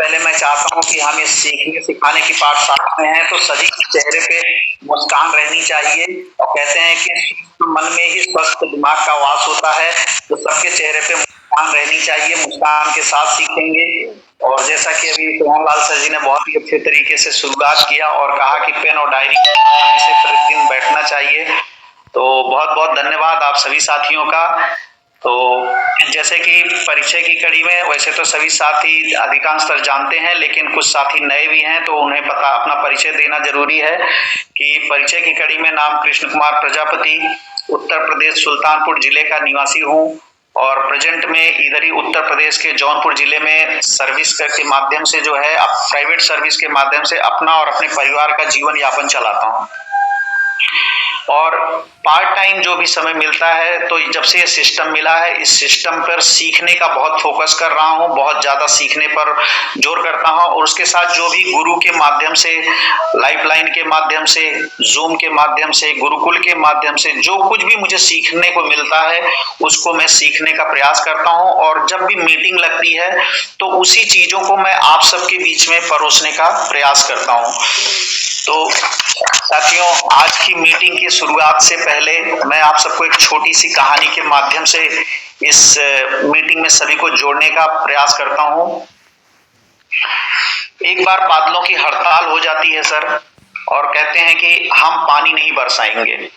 पहले मैं चाहता हूँ कि हम इस सीखने सिखाने की पाठशाला में हैं तो सभी के चेहरे पे मुस्कान रहनी चाहिए। और कहते हैं कि मन में ही स्वस्थ दिमाग का वास होता है, तो सबके चेहरे पे मुस्कान रहनी चाहिए, मुस्कान के साथ सीखेंगे। और जैसा कि अभी सोहनलाल सर जी ने बहुत ही अच्छे तरीके से शुरुआत किया और कहा कि पेन और डायरी से प्रतिदिन बैठना चाहिए, तो बहुत बहुत धन्यवाद आप सभी साथियों का। तो जैसे कि परिचय की कड़ी में, वैसे तो सभी साथी अधिकांशतः जानते हैं, लेकिन कुछ साथी नए भी हैं, तो उन्हें पता अपना परिचय देना जरूरी है। कि परिचय की कड़ी में नाम कृष्ण कुमार प्रजापति, उत्तर प्रदेश सुल्तानपुर जिले का निवासी हूँ और प्रेजेंट में इधर ही उत्तर प्रदेश के जौनपुर जिले में सर्विस के माध्यम से जो है प्राइवेट सर्विस के माध्यम से अपना और अपने परिवार का जीवन यापन चलाता हूँ। और पार्ट टाइम जो भी समय मिलता है, तो जब से ये सिस्टम मिला है, इस सिस्टम पर सीखने का बहुत फोकस कर रहा हूँ, बहुत ज्यादा सीखने पर जोर करता हूँ। और उसके साथ जो भी गुरु के माध्यम से, लाइफलाइन के माध्यम से, जूम के माध्यम से, गुरुकुल के माध्यम से जो कुछ भी मुझे सीखने को मिलता है उसको मैं सीखने का प्रयास करता हूँ। और जब भी मीटिंग लगती है तो उसी चीजों को मैं आप सबके बीच में परोसने का प्रयास करता हूँ। तो साथियों, आज की मीटिंग की शुरुआत से पहले मैं आप सबको एक छोटी सी कहानी के माध्यम से इस मीटिंग में सभी को जोड़ने का प्रयास करता हूं। एक बार बादलों की हड़ताल हो जाती है सर, और कहते हैं कि हम पानी नहीं बरसाएंगे।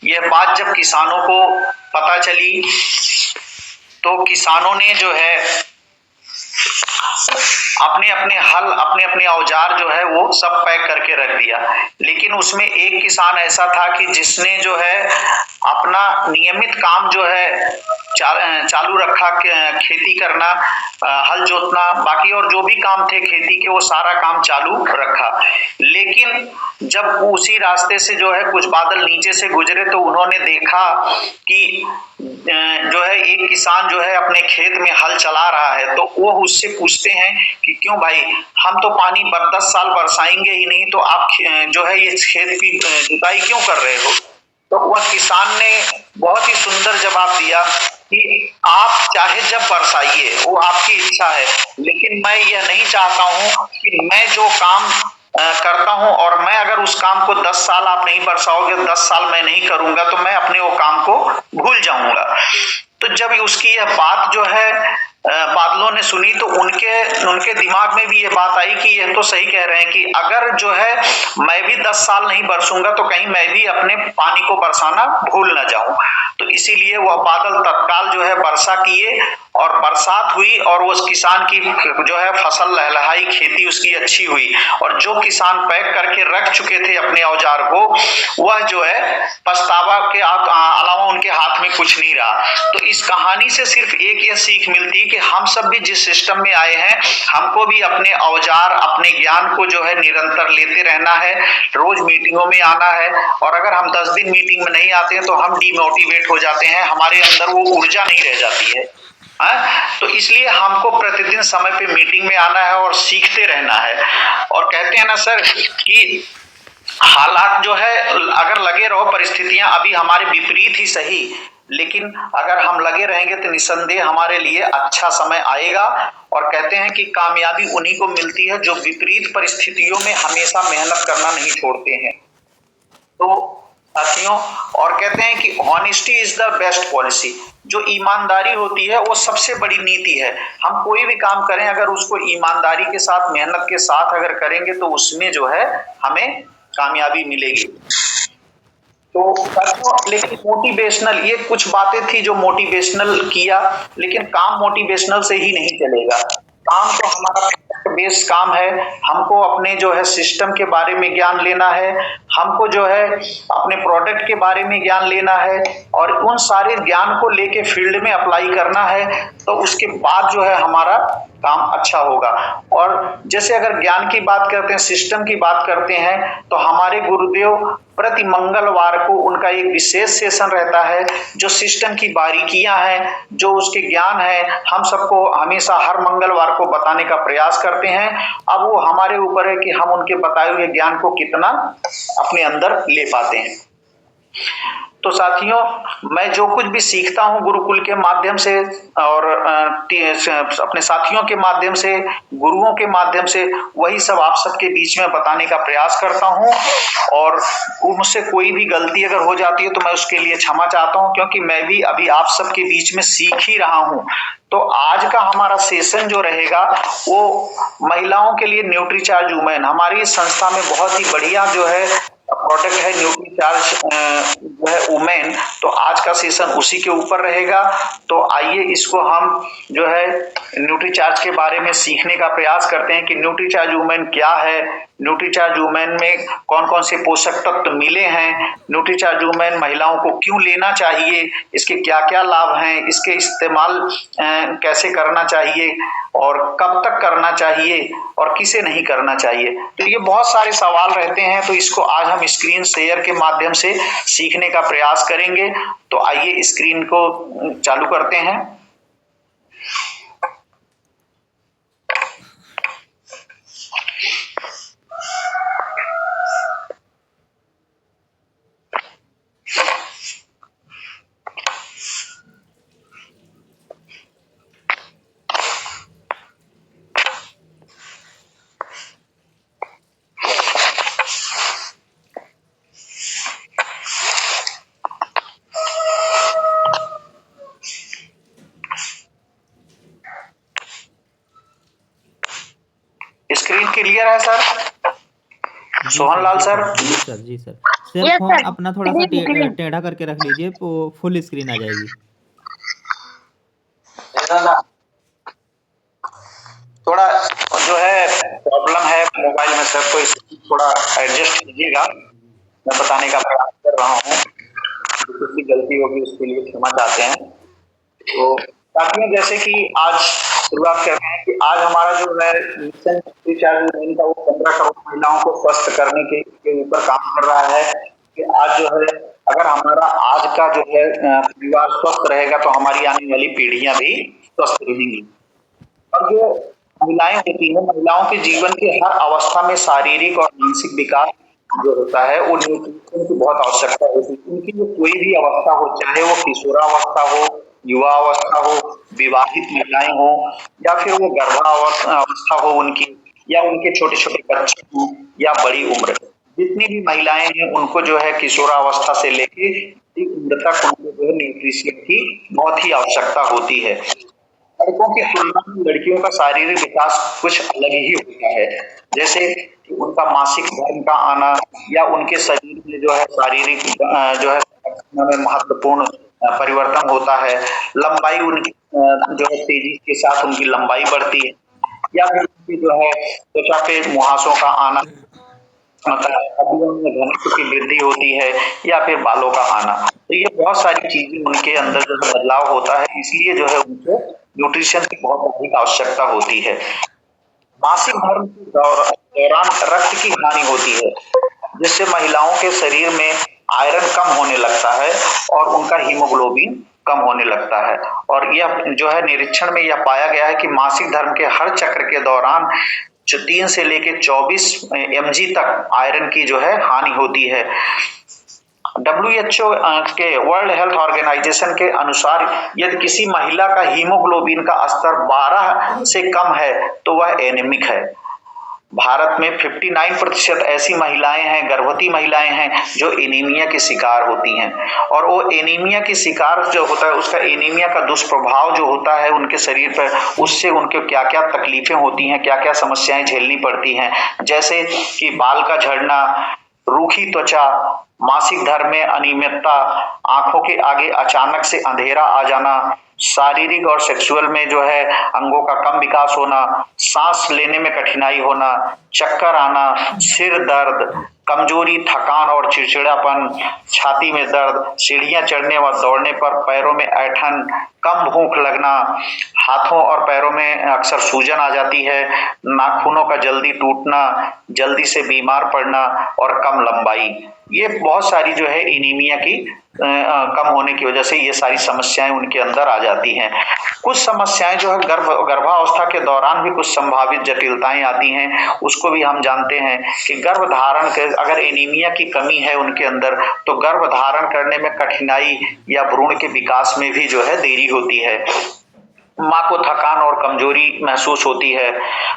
यह बात जब किसानों को पता चली तो किसानों ने जो है अपने अपने हल, अपने अपने औजार जो है वो सब पैक करके रख दिया। लेकिन उसमें एक किसान ऐसा था कि जिसने जो है अपना नियमित काम जो है चालू रखा, खेती करना, हल जोतना, बाकी और जो भी काम थे खेती के वो सारा काम चालू रखा। लेकिन जब उसी रास्ते से जो है कुछ बादल नीचे से गुजरे तो उन्होंने देखा कि जो है एक किसान जो है अपने खेत में हल चला रहा है। तो वो उससे पूछते हैं कि क्यों भाई, हम तो पानी 10 साल बरसाएंगे ही नहीं, तो आप जो है ये खेत की जुताई क्यों कर रहे हो? तो वह किसान ने बहुत ही सुंदर जवाब दिया कि आप चाहे जब बरसाइए, वो आपकी इच्छा है, लेकिन मैं यह नहीं चाहता हूं कि मैं जो काम करता हूं और मैं अगर उस काम को 10 साल आप नहीं बरसाओगे, 10 साल मैं नहीं करूंगा, तो मैं अपने वो काम को भूल जाऊंगा। तो जब उसकी यह बात जो है बादलों ने सुनी तो उनके दिमाग में भी ये बात आई कि यह तो सही कह रहे हैं कि अगर जो है मैं भी 10 साल नहीं बरसूंगा तो कहीं मैं भी अपने पानी को बरसाना भूल ना जाऊं। तो इसीलिए वह बादल तत्काल जो है वर्षा किए और बरसात हुई और उस किसान की जो है फसल लहलहाई, खेती उसकी अच्छी हुई। और जो किसान पैक करके रख चुके थे अपने औजार को, वह जो है पछतावा के अलावा उनके हाथ में कुछ नहीं रहा। तो इस कहानी से सिर्फ एक यह सीख मिलती कि हम सब भी जिस सिस्टम में आए हैं, हमको भी अपने औजार, अपने ज्ञान को जो है निरंतर लेते रहना है, रोज मीटिंगों में आना है। और अगर हम 10 दिन मीटिंग में नहीं आते हैं तो हम डिमोटिवेट हो जाते हैं, हमारे अंदर वो ऊर्जा नहीं रह जाती है। तो इसलिए हमको प्रतिदिन समय पे मीटिंग में आना है और सीखते रहना है। और कहते हैं ना सर कि हालात जो है अगर लगे रहो, परिस्थितियां अभी हमारे विपरीत ही सही, लेकिन अगर हम लगे रहेंगे तो निसंदेह हमारे लिए अच्छा समय आएगा। और कहते हैं कि कामयाबी उन्हीं को मिलती है जो विपरीत परिस्थितियों में हमेशा मेहनत करना नहीं छोड़ते हैं। तो साथियों, और कहते हैं कि honesty is the best policy. जो ईमानदारी होती है वो सबसे बड़ी नीति है। हम कोई भी काम करें अगर उसको ईमानदारी के साथ, मेहनत के साथ अगर करेंगे तो उसमें जो है हमें कामयाबी मिलेगी। तो साथियों, लेकिन मोटिवेशनल, ये कुछ बातें थी जो मोटिवेशनल किया, लेकिन काम मोटिवेशनल से ही नहीं चलेगा। काम तो हमारा बेस काम है। हमको अपने जो है सिस्टम के बारे में ज्ञान लेना है, हमको जो है अपने प्रोडक्ट के बारे में ज्ञान लेना है और उन सारे ज्ञान को लेके फील्ड में अप्लाई करना है। तो उसके बाद जो है हमारा काम अच्छा होगा। और जैसे अगर ज्ञान की बात करते हैं, सिस्टम की बात करते हैं, तो हमारे गुरुदेव प्रति मंगलवार को उनका एक विशेष सेशन रहता है जो सिस्टम की बारीकियां हैं, जो उसके ज्ञान है, हम सबको हमेशा हर मंगलवार को बताने का प्रयास करते हैं। अब वो हमारे ऊपर है कि हम उनके बताए हुए ज्ञान को कितना अपने अंदर ले पाते हैं। तो साथियों, मैं जो कुछ भी सीखता हूँ गुरुकुल के माध्यम से और अपने साथियों के माध्यम से, गुरुओं के माध्यम से, वही सब आप सबके बीच में बताने का प्रयास करता हूँ। और मुझसे कोई भी गलती अगर हो जाती है तो मैं उसके लिए क्षमा चाहता हूँ, क्योंकि मैं भी अभी आप सबके बीच में सीख ही रहा हूँ। तो आज का हमारा सेशन जो रहेगा वो महिलाओं के लिए न्यूट्रीचार्ज वुमेन, हमारी संस्था में बहुत ही बढ़िया जो है प्रोडक्ट है न्यूट्रीचार्ज जो है वुमेन। तो आज का सेशन उसी के ऊपर रहेगा। तो आइए इसको हम जो है न्यूट्रीचार्ज के बारे में सीखने का प्रयास करते हैं कि न्यूट्रीचार्ज वुमेन क्या है, न्यूट्रीचार्ज वुमेन में कौन कौन से पोषक तत्व मिले हैं, न्यूट्रीचार्ज वुमेन महिलाओं को क्यों लेना चाहिए, इसके क्या क्या लाभ हैं, इसके इस्तेमाल कैसे करना चाहिए और कब तक करना चाहिए और किसे नहीं करना चाहिए। तो ये बहुत सारे सवाल रहते हैं, तो इसको आज हम स्क्रीन शेयर के माध्यम से सीखने का प्रयास करेंगे। तो आइए स्क्रीन को चालू करते हैं। स्क्रीन क्लियर है सर? सोहन लाल सर? जी सर, जी सर। सर फोन अपना थोड़ा सा टेढ़ा करके रख लीजिए, फुल स्क्रीन आ जाएगी। थोड़ा जो है प्रॉब्लम है मोबाइल में सर, तो इसको थोड़ा एडजस्ट कीजिएगा। मैं बताने का प्रयास कर रहा हूँ, किसी गलती होगी उसके लिए क्षमा चाहते हैं। तो साथियों, जैसे कि आज शुरुआत कर रहे हैं कि आज हमारा जो है मिशन न्यूट्रीचार्ज वुमेन का वो 15 करोड़ महिलाओं को स्वस्थ करने के ऊपर काम कर रहा है कि आज जो है अगर हमारा आज का जो है परिवार स्वस्थ रहेगा तो हमारी आने वाली पीढ़ियां भी स्वस्थ रहेंगी। अब जो महिलाएं होती हैं, महिलाओं के जीवन के हर अवस्था में शारीरिक और मानसिक विकास जो होता है वो न्यूट्रिशन की बहुत आवश्यकता होती है। उनकी जो कोई भी अवस्था हो, चाहे वो किशोरावस्था हो, युवा अवस्था हो, विवाहित महिलाएं हो, या फिर वो गर्भावस्था हो उनकी, या उनके छोटे छोटे बच्चे हों, या बड़ी उम्र, जितनी भी महिलाएं हैं उनको जो है किशोरावस्था से लेके उम्र तक उनको जो है न्यूट्रिशन की बहुत ही आवश्यकता होती है। लड़कों की तुलना में लड़कियों का शारीरिक विकास कुछ अलग ही होता है। जैसे कि उनका मासिक धर्म का आना या उनके शरीर में जो है शारीरिक जो है में महत्वपूर्ण परिवर्तन होता है। लंबाई उनकी जो है तेजी के साथ उनकी लंबाई बढ़ती है, या फिर उनकी जो है त्वचा पे मुहासों का आना, मतलब हड्डियों में घनत्व की वृद्धि होती है, या फिर बालों का आना। तो ये बहुत सारी चीजें उनके अंदर जो है बदलाव होता है, इसलिए जो है उनको न्यूट्रिशन की बहुत अधिक आवश्यकता होती है। मासिक धर्म के दौरान रक्त की हानि होती है, जिससे महिलाओं के शरीर में आयरन कम होने लगता है और उनका हीमोग्लोबिन कम होने लगता है। और यह जो है निरीक्षण में यह पाया गया है कि मासिक धर्म के हर चक्र के दौरान 3 से लेके 24 mg तक आयरन की जो है हानि होती है। WHO के वर्ल्ड हेल्थ ऑर्गेनाइजेशन के अनुसार यदि किसी महिला का हीमोग्लोबिन का स्तर 12 से कम है तो वह एनीमिक है। भारत में 59% ऐसी महिलाएं हैं, गर्भवती महिलाएं हैं जो एनीमिया के शिकार होती हैं। और वो एनीमिया के शिकार जो होता है, उसका एनीमिया का दुष्प्रभाव जो होता है उनके शरीर पर, उससे उनके क्या क्या तकलीफें होती हैं, क्या क्या समस्याएं झेलनी पड़ती हैं, जैसे कि बाल का झड़ना, रूखी त्वचा, मासिक धर्म में अनियमितता, आंखों के आगे अचानक से अंधेरा आ जाना, शारीरिक और सेक्सुअल में जो है अंगों का कम विकास होना, सांस लेने में कठिनाई होना, चक्कर आना, सिर दर्द, कमजोरी, थकान और चिड़चिड़ापन, छाती में दर्द, सीढ़ियां चढ़ने व दौड़ने पर पैरों में ऐंठन, कम भूख लगना, हाथों और पैरों में अक्सर सूजन आ जाती है, नाखूनों का जल्दी टूटना, जल्दी से बीमार पड़ना और कम लंबाई, ये बहुत सारी जो है एनीमिया की कम होने की वजह से ये सारी समस्याएं उनके अंदर आ जाती हैं। कुछ समस्याएं जो है गर्भावस्था के दौरान भी कुछ संभावित जटिलताएं आती हैं, उसको भी हम जानते हैं कि गर्भधारण के अगर एनीमिया की कमी है उनके अंदर तो गर्भधारण करने में कठिनाई या भ्रूण के विकास में भी जो है देरी होती है। माँ को थकान और कमजोरी महसूस होती है,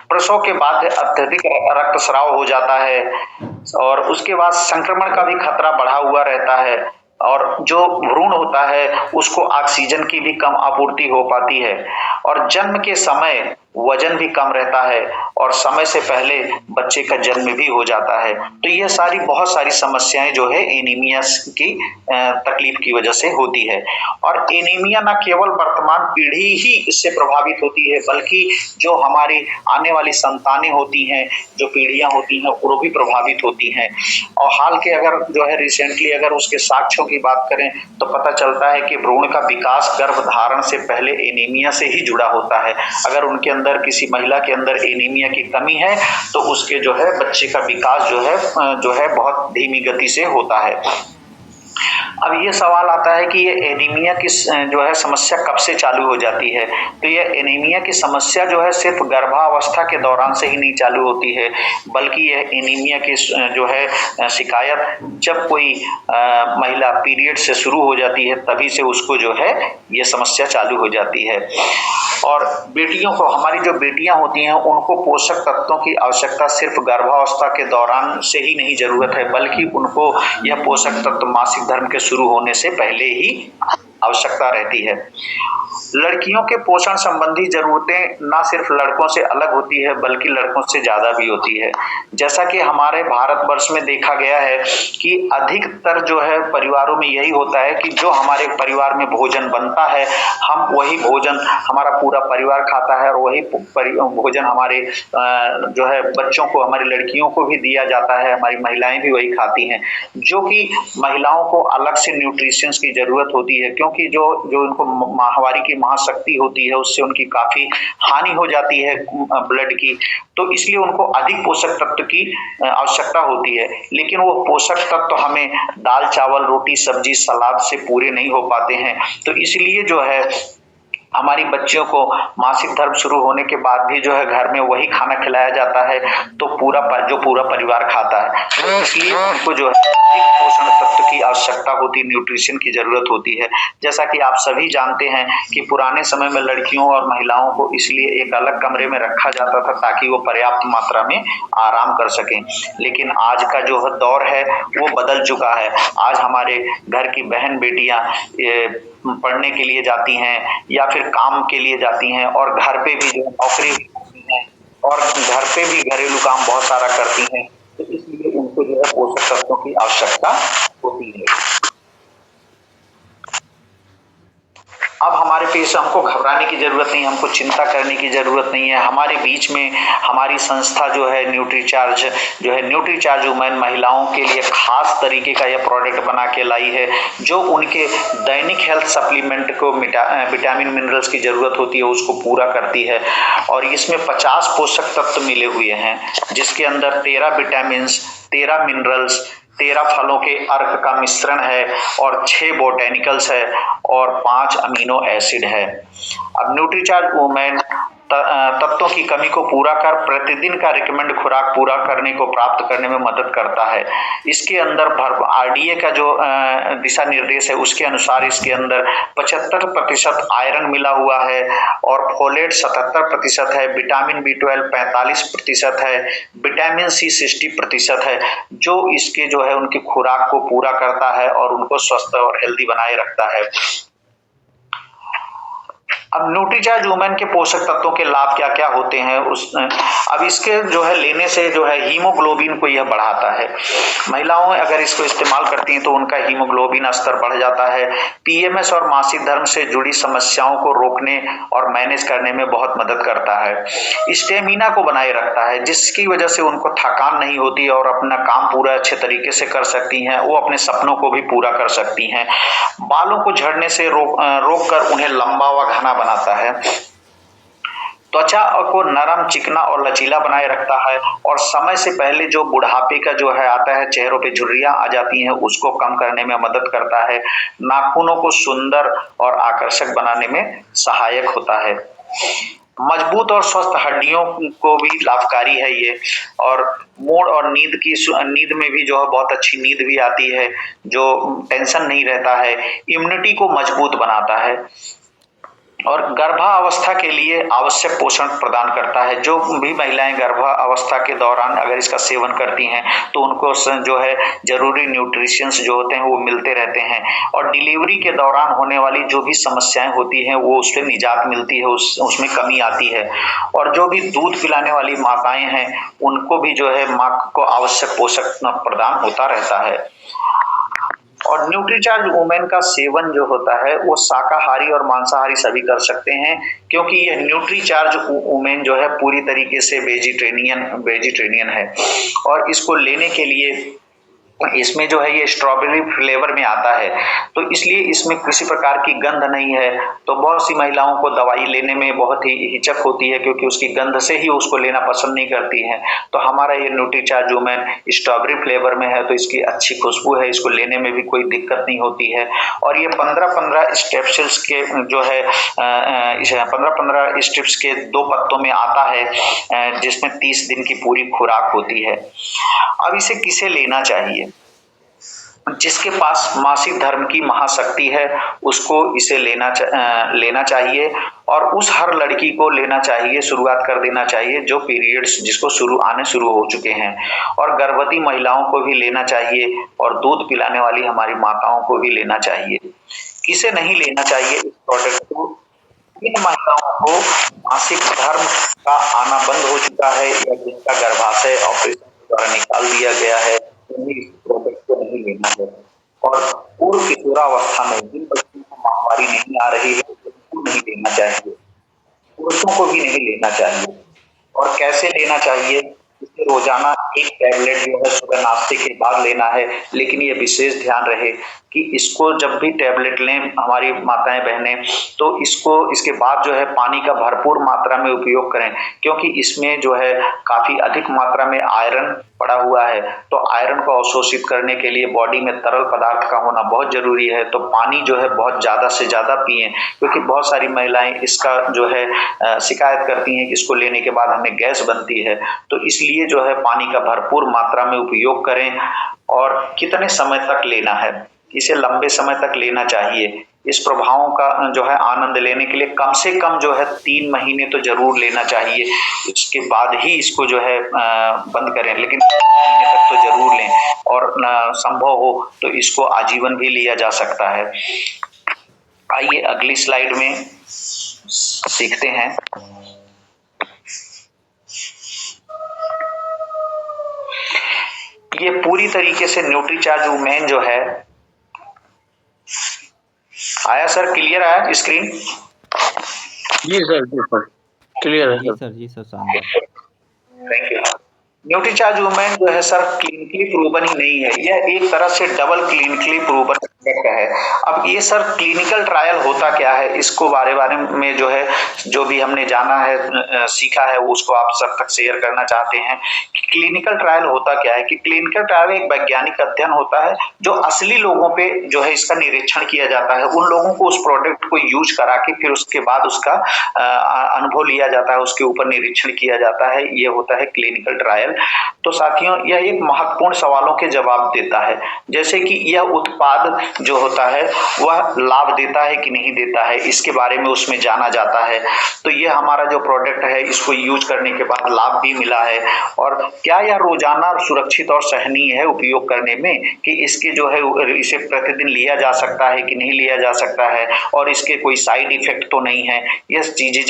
प्रसव के बाद अत्यधिक रक्तस्राव हो जाता है और उसके बाद संक्रमण का भी खतरा बढ़ा हुआ रहता है और जो भ्रूण होता है उसको ऑक्सीजन की भी कम आपूर्ति हो पाती है और जन्म के समय वजन भी कम रहता है और समय से पहले बच्चे का जन्म भी हो जाता है। तो ये सारी बहुत सारी समस्याएं जो है एनीमिया की तकलीफ की वजह से होती है और एनीमिया न केवल वर्तमान पीढ़ी ही इससे प्रभावित होती है बल्कि जो हमारी आने वाली संतानें होती हैं, जो पीढ़ियां होती हैं वो भी प्रभावित होती हैं। और हाल के अगर जो है रिसेंटली अगर उसके साक्ष्यों की बात करें तो पता चलता है कि भ्रूण का विकास गर्भधारण से पहले एनीमिया से ही जुड़ा होता है। अगर उनके अंदर किसी महिला के अंदर एनीमिया की कमी है तो उसके जो है बच्चे का विकास जो है बहुत धीमी गति से होता है। अब ये सवाल आता है कि ये एनीमिया की जो है समस्या कब से चालू हो जाती है। तो ये एनीमिया की समस्या जो है सिर्फ गर्भावस्था के दौरान से ही नहीं चालू होती है बल्कि यह एनीमिया की जो है शिकायत जब कोई महिला पीरियड से शुरू हो जाती है तभी से उसको जो है ये समस्या चालू हो जाती है। और बेटियों को, हमारी जो बेटियां होती हैं उनको पोषक तत्वों की आवश्यकता सिर्फ गर्भावस्था के दौरान से ही नहीं जरूरत है बल्कि उनको यह पोषक तत्व मासिक धर्म के शुरू होने से पहले ही आवश्यकता रहती है। लड़कियों के पोषण संबंधी जरूरतें ना सिर्फ लड़कों से अलग होती है बल्कि लड़कों से ज्यादा भी होती है। जैसा कि हमारे भारतवर्ष में देखा गया है कि अधिकतर जो है परिवारों में यही होता है कि जो हमारे परिवार में भोजन बनता है हम वही भोजन हमारा पूरा परिवार खाता है और वही भोजन हमारे जो है बच्चों को, हमारी लड़कियों को भी दिया जाता है, हमारी महिलाएं भी वही खाती हैं, जो कि महिलाओं को अलग से न्यूट्रिशंस की जरूरत होती है क्योंकि जो उनको माहवारी की महाशक्ति होती है उससे उनकी काफी हानि हो जाती है ब्लड की, तो इसलिए उनको अधिक पोषक तत्व की आवश्यकता होती है। लेकिन वो पोषक तत्व हमें दाल चावल रोटी सब्जी सलाद से पूरे नहीं हो पाते हैं, तो इसलिए जो है हमारी बच्चियों को मासिक धर्म शुरू होने के बाद भी जो है घर में वही खाना खिलाया जाता है तो पूरा परिवार खाता है, तो इसलिए उनको जो है अधिक पोषण तत्व की आवश्यकता होती है, न्यूट्रिशन की जरूरत होती है। जैसा कि आप सभी जानते हैं कि पुराने समय में लड़कियों और महिलाओं को इसलिए एक अलग कमरे में रखा जाता था ताकि वो पर्याप्त मात्रा में आराम कर सकें, लेकिन आज का जो दौर है वो बदल चुका है। आज हमारे घर की बहन बेटियां पढ़ने के लिए जाती हैं या फिर काम के लिए जाती हैं और घर पे भी जो नौकरी करती हैं और घर पे भी घरेलू काम बहुत सारा करती हैं, तो इसलिए उनको जो है पोषक तत्वों की आवश्यकता होती है। अब हमारे पेश हमको घबराने की जरूरत नहीं, हमको चिंता करने की जरूरत नहीं है। हमारे बीच में हमारी संस्था जो है न्यूट्रीचार्ज वुमेन महिलाओं के लिए खास तरीके का यह प्रोडक्ट बना के लाई है जो उनके दैनिक हेल्थ सप्लीमेंट को विटामिन मिनरल्स की जरूरत होती है उसको पूरा करती है और इसमें 50 पोषक तत्व मिले हुए हैं जिसके अंदर 13 विटामिन 13 मिनरल्स 13 फलों के अर्क का मिश्रण है और 6 बोटेनिकल्स है और 5 अमीनो एसिड है। अब न्यूट्रीचार्ज वुमेन तत्वों की कमी को पूरा कर प्रतिदिन का रिकमेंड खुराक पूरा करने को प्राप्त करने में मदद करता है। इसके अंदर आरडीए का जो दिशा निर्देश है उसके अनुसार इसके अंदर 75% आयरन मिला हुआ है और फोलेट 77% है, विटामिन B12 45% है, विटामिन C 60% है, जो इसके जो है उनकी खुराक को पूरा करता है और उनको स्वस्थ और हेल्दी बनाए रखता है। अब न्यूट्रीचार्ज वुमेन के पोषक तत्वों के लाभ क्या क्या होते हैं अब इसके जो है लेने से जो है हीमोग्लोबिन को यह बढ़ाता है। महिलाओं अगर इसको इस्तेमाल करती हैं तो उनका हीमोग्लोबिन स्तर बढ़ जाता है। पीएमएस और मासिक धर्म से जुड़ी समस्याओं को रोकने और मैनेज करने में बहुत मदद करता है। स्टेमिना को बनाए रखता है जिसकी वजह से उनको थकान नहीं होती और अपना काम पूरा अच्छे तरीके से कर सकती हैं, वो अपने सपनों को भी पूरा कर सकती हैं। बालों को झड़ने से रोक कर उन्हें लंबा व घना बनाता है। त्वचा को नरम, चिकना और लचीला बनाए रखता है और समय से पहले जो बुढ़ापे का जो है आता है, चेहरों पे झुर्रियां आ जाती हैं, उसको कम करने में मदद करता है। नाखूनों को सुंदर और आकर्षक बनाने में सहायक होता है। मजबूत और स्वस्थ हड्डियों को भी लाभकारी है ये। और मूड और नींद में भी जो है बहुत अच्छी नींद भी आती है, जो टेंशन नहीं रहता है। इम्यूनिटी को मजबूत बनाता है और गर्भावस्था के लिए आवश्यक पोषण प्रदान करता है। जो भी महिलाएं गर्भावस्था के दौरान अगर इसका सेवन करती हैं तो उनको जो है जरूरी न्यूट्रिशंस जो होते हैं वो मिलते रहते हैं और डिलीवरी के दौरान होने वाली जो भी समस्याएं होती हैं वो उससे निजात मिलती है, उसमें कमी आती है। और जो भी दूध पिलाने वाली माताएं हैं उनको भी जो है मां को आवश्यक पोषक प्रदान होता रहता है। और न्यूट्रीचार्ज वुमेन का सेवन जो होता है वो शाकाहारी और मांसाहारी सभी कर सकते हैं, क्योंकि यह न्यूट्रीचार्ज वुमेन जो है पूरी तरीके से वेजिटेरियन है। और इसको लेने के लिए इसमें जो है ये स्ट्रॉबेरी फ्लेवर में आता है, तो इसलिए इसमें किसी प्रकार की गंध नहीं है। तो बहुत सी महिलाओं को दवाई लेने में बहुत ही हिचक होती है क्योंकि उसकी गंध से ही उसको लेना पसंद नहीं करती हैं। तो हमारा ये न्यूट्रीचार्ज वुमेन स्ट्रॉबेरी फ्लेवर में है, तो इसकी अच्छी खुशबू है, इसको लेने में भी कोई दिक्कत नहीं होती है। और ये 15-15 स्टेप्स के जो है 15-15 स्ट्रिप्स के 2 पत्तों में आता है, जिसमें 30 दिन की पूरी खुराक होती है। अब इसे किसे लेना चाहिए? जिसके पास मासिक धर्म की महाशक्ति है उसको इसे लेना चाहिए। और उस हर लड़की को लेना चाहिए, शुरुआत कर देना चाहिए जो पीरियड्स जिसको आने शुरू हो चुके हैं। और गर्भवती महिलाओं को भी लेना चाहिए और दूध पिलाने वाली हमारी माताओं को भी लेना चाहिए। किसे नहीं लेना चाहिए इस प्रोडक्ट को? इन महिलाओं को मासिक धर्म का आना बंद हो चुका है या जिनका गर्भाशय ऑपरेशन द्वारा निकाल दिया गया है, उन्हें इस प्रोडक्ट को नहीं लेना है। और पूर्व किशोरावस्था में जिन बच्चों को महामारी नहीं आ रही है उनको नहीं लेना चाहिए, पुरुषों को भी नहीं लेना चाहिए। और कैसे लेना चाहिए? इसे रोजाना 1 टैबलेट जो है सुबह नाश्ते के बाद लेना है, लेकिन ये विशेष ध्यान रहे कि इसको जब भी टैबलेट लें हमारी माताएं बहनें, तो इसके बाद जो है पानी का भरपूर मात्रा में उपयोग करें, क्योंकि इसमें जो है काफी अधिक मात्रा में आयरन पड़ा हुआ है। तो आयरन को अवशोषित करने के लिए बॉडी में तरल पदार्थ का होना बहुत जरूरी है। तो पानी जो है बहुत ज्यादा से ज्यादा पिएं, क्योंकि बहुत सारी महिलाएं इसका जो है शिकायत करती हैं कि इसको लेने के बाद हमें गैस बनती है। तो इसलिए जो है पानी का भरपूर मात्रा में उपयोग करें। और कितने समय तक लेना है? इसे लंबे समय तक लेना चाहिए। इस प्रभावों का जो है आनंद लेने के लिए कम से कम जो है 3 महीने तो जरूर लेना चाहिए, उसके बाद ही इसको जो है बंद करें, लेकिन 3 महीने तक तो जरूर लें। और संभव हो तो इसको आजीवन भी लिया जा सकता है। आइए अगली स्लाइड में सीखते हैं। ये पूरी तरीके से न्यूट्रीचार्ज वुमेन जो है, आया सर? क्लियर आया स्क्रीन? जी सर क्लियर है जी सर, जी सर, शानदार। Thank you. न्यूट्रीचार्ज वुमेन जो है सर क्लिनिकली प्रूवन ही नहीं है, यह एक तरह से डबल क्लिनिकली प्रूवन प्रोडक्ट है। अब ये सर क्लिनिकल ट्रायल होता क्या है, इसको बारे में जो है जो भी हमने जाना है सीखा है उसको आप सब तक शेयर करना चाहते हैं। क्लिनिकल ट्रायल होता क्या है कि क्लिनिकल ट्रायल एक वैज्ञानिक अध्ययन होता है जो असली लोगों पे जो है इसका निरीक्षण किया जाता है। उन लोगों को उस प्रोडक्ट को यूज करा के फिर उसके बाद उसका अनुभव लिया जाता है, उसके ऊपर निरीक्षण किया जाता है। ये होता है क्लिनिकल ट्रायल। तो साथियों यह एक महत्वपूर्ण सवालों के जवाब देता है, जैसे कि यह उत्पाद जो होता है वह लाभ देता है कि नहीं देता है, इसके बारे में उसमें जाना जाता है। तो यह हमारा जो प्रोडक्ट है इसको यूज करने के बाद लाभ भी मिला है, और क्या यह रोजाना सुरक्षित और सहनीय है उपयोग करने में, कि इसके जो है इसे प्रतिदिन लिया जा सकता है कि नहीं लिया जा सकता है, और इसके कोई साइड इफेक्ट तो नहीं है। यह चीजें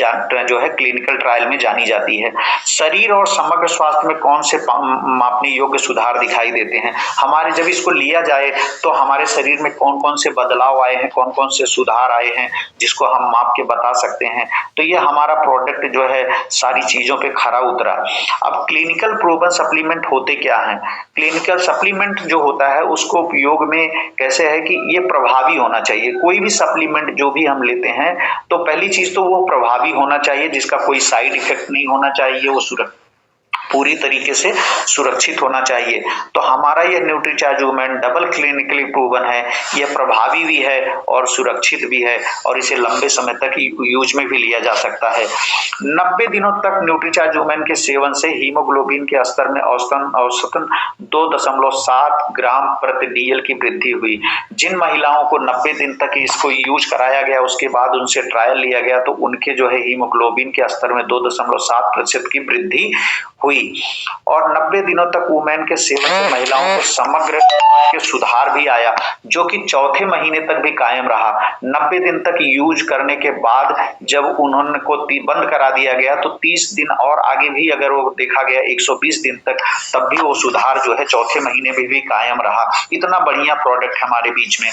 जो है क्लिनिकल ट्रायल में जानी जाती है। शरीर और समग्र स्वास्थ्य में कौन कौन से मापने योग्य सुधार दिखाई देते हैं। हमारे जब इसको लिया जाए तो हमारे शरीर में कौन कौन से बदलाव आए हैं, कौन कौन से सुधार आए हैं जिसको हम माप के बता सकते हैं। तो ये हमारा प्रोडक्ट जो है सारी चीजों पे खरा उतरा। अब क्लिनिकल प्रूवन सप्लीमेंट होते क्या हैं? क्लिनिकल सप्लीमेंट जो होता है उसको उपयोग में कैसे है कि ये प्रभावी होना चाहिए। कोई भी सप्लीमेंट जो भी हम लेते हैं तो पहली चीज तो वो प्रभावी होना चाहिए, जिसका कोई साइड इफेक्ट नहीं होना चाहिए, वो पूरी तरीके से सुरक्षित होना चाहिए। तो हमारा ये Nutricharge women double clinically proven है, यह प्रभावी भी है और सुरक्षित भी है और इसे लंबे समय तक यूज में भी लिया जा सकता है। 90 दिनों तक न्यूट्रीचार्ज वुमेन के सेवन से हीमोग्लोबिन के स्तर में औसतन 2.7 ग्राम प्रति डीएल की वृद्धि हुई। जिन महिलाओं को 90 दिन तक इसको यूज कराया गया, उसके बाद उनसे ट्रायल लिया गया तो उनके जो है हीमोग्लोबिन के स्तर में 2.7% की वृद्धि हुई। और 90 दिनों तक वुमेन के सेवन से महिलाओं को समग्र के सुधार भी आया, जो कि चौथे महीने तक भी कायम रहा। 90 दिन तक यूज करने के बाद जब उन्होंने को बंद करा दिया गया तो 30 दिन और आगे भी अगर वो देखा गया 120 दिन तक, तब भी वो सुधार जो है चौथे महीने में भी कायम रहा। इतना बढ़िया प्रोडक्ट हमारे बीच में।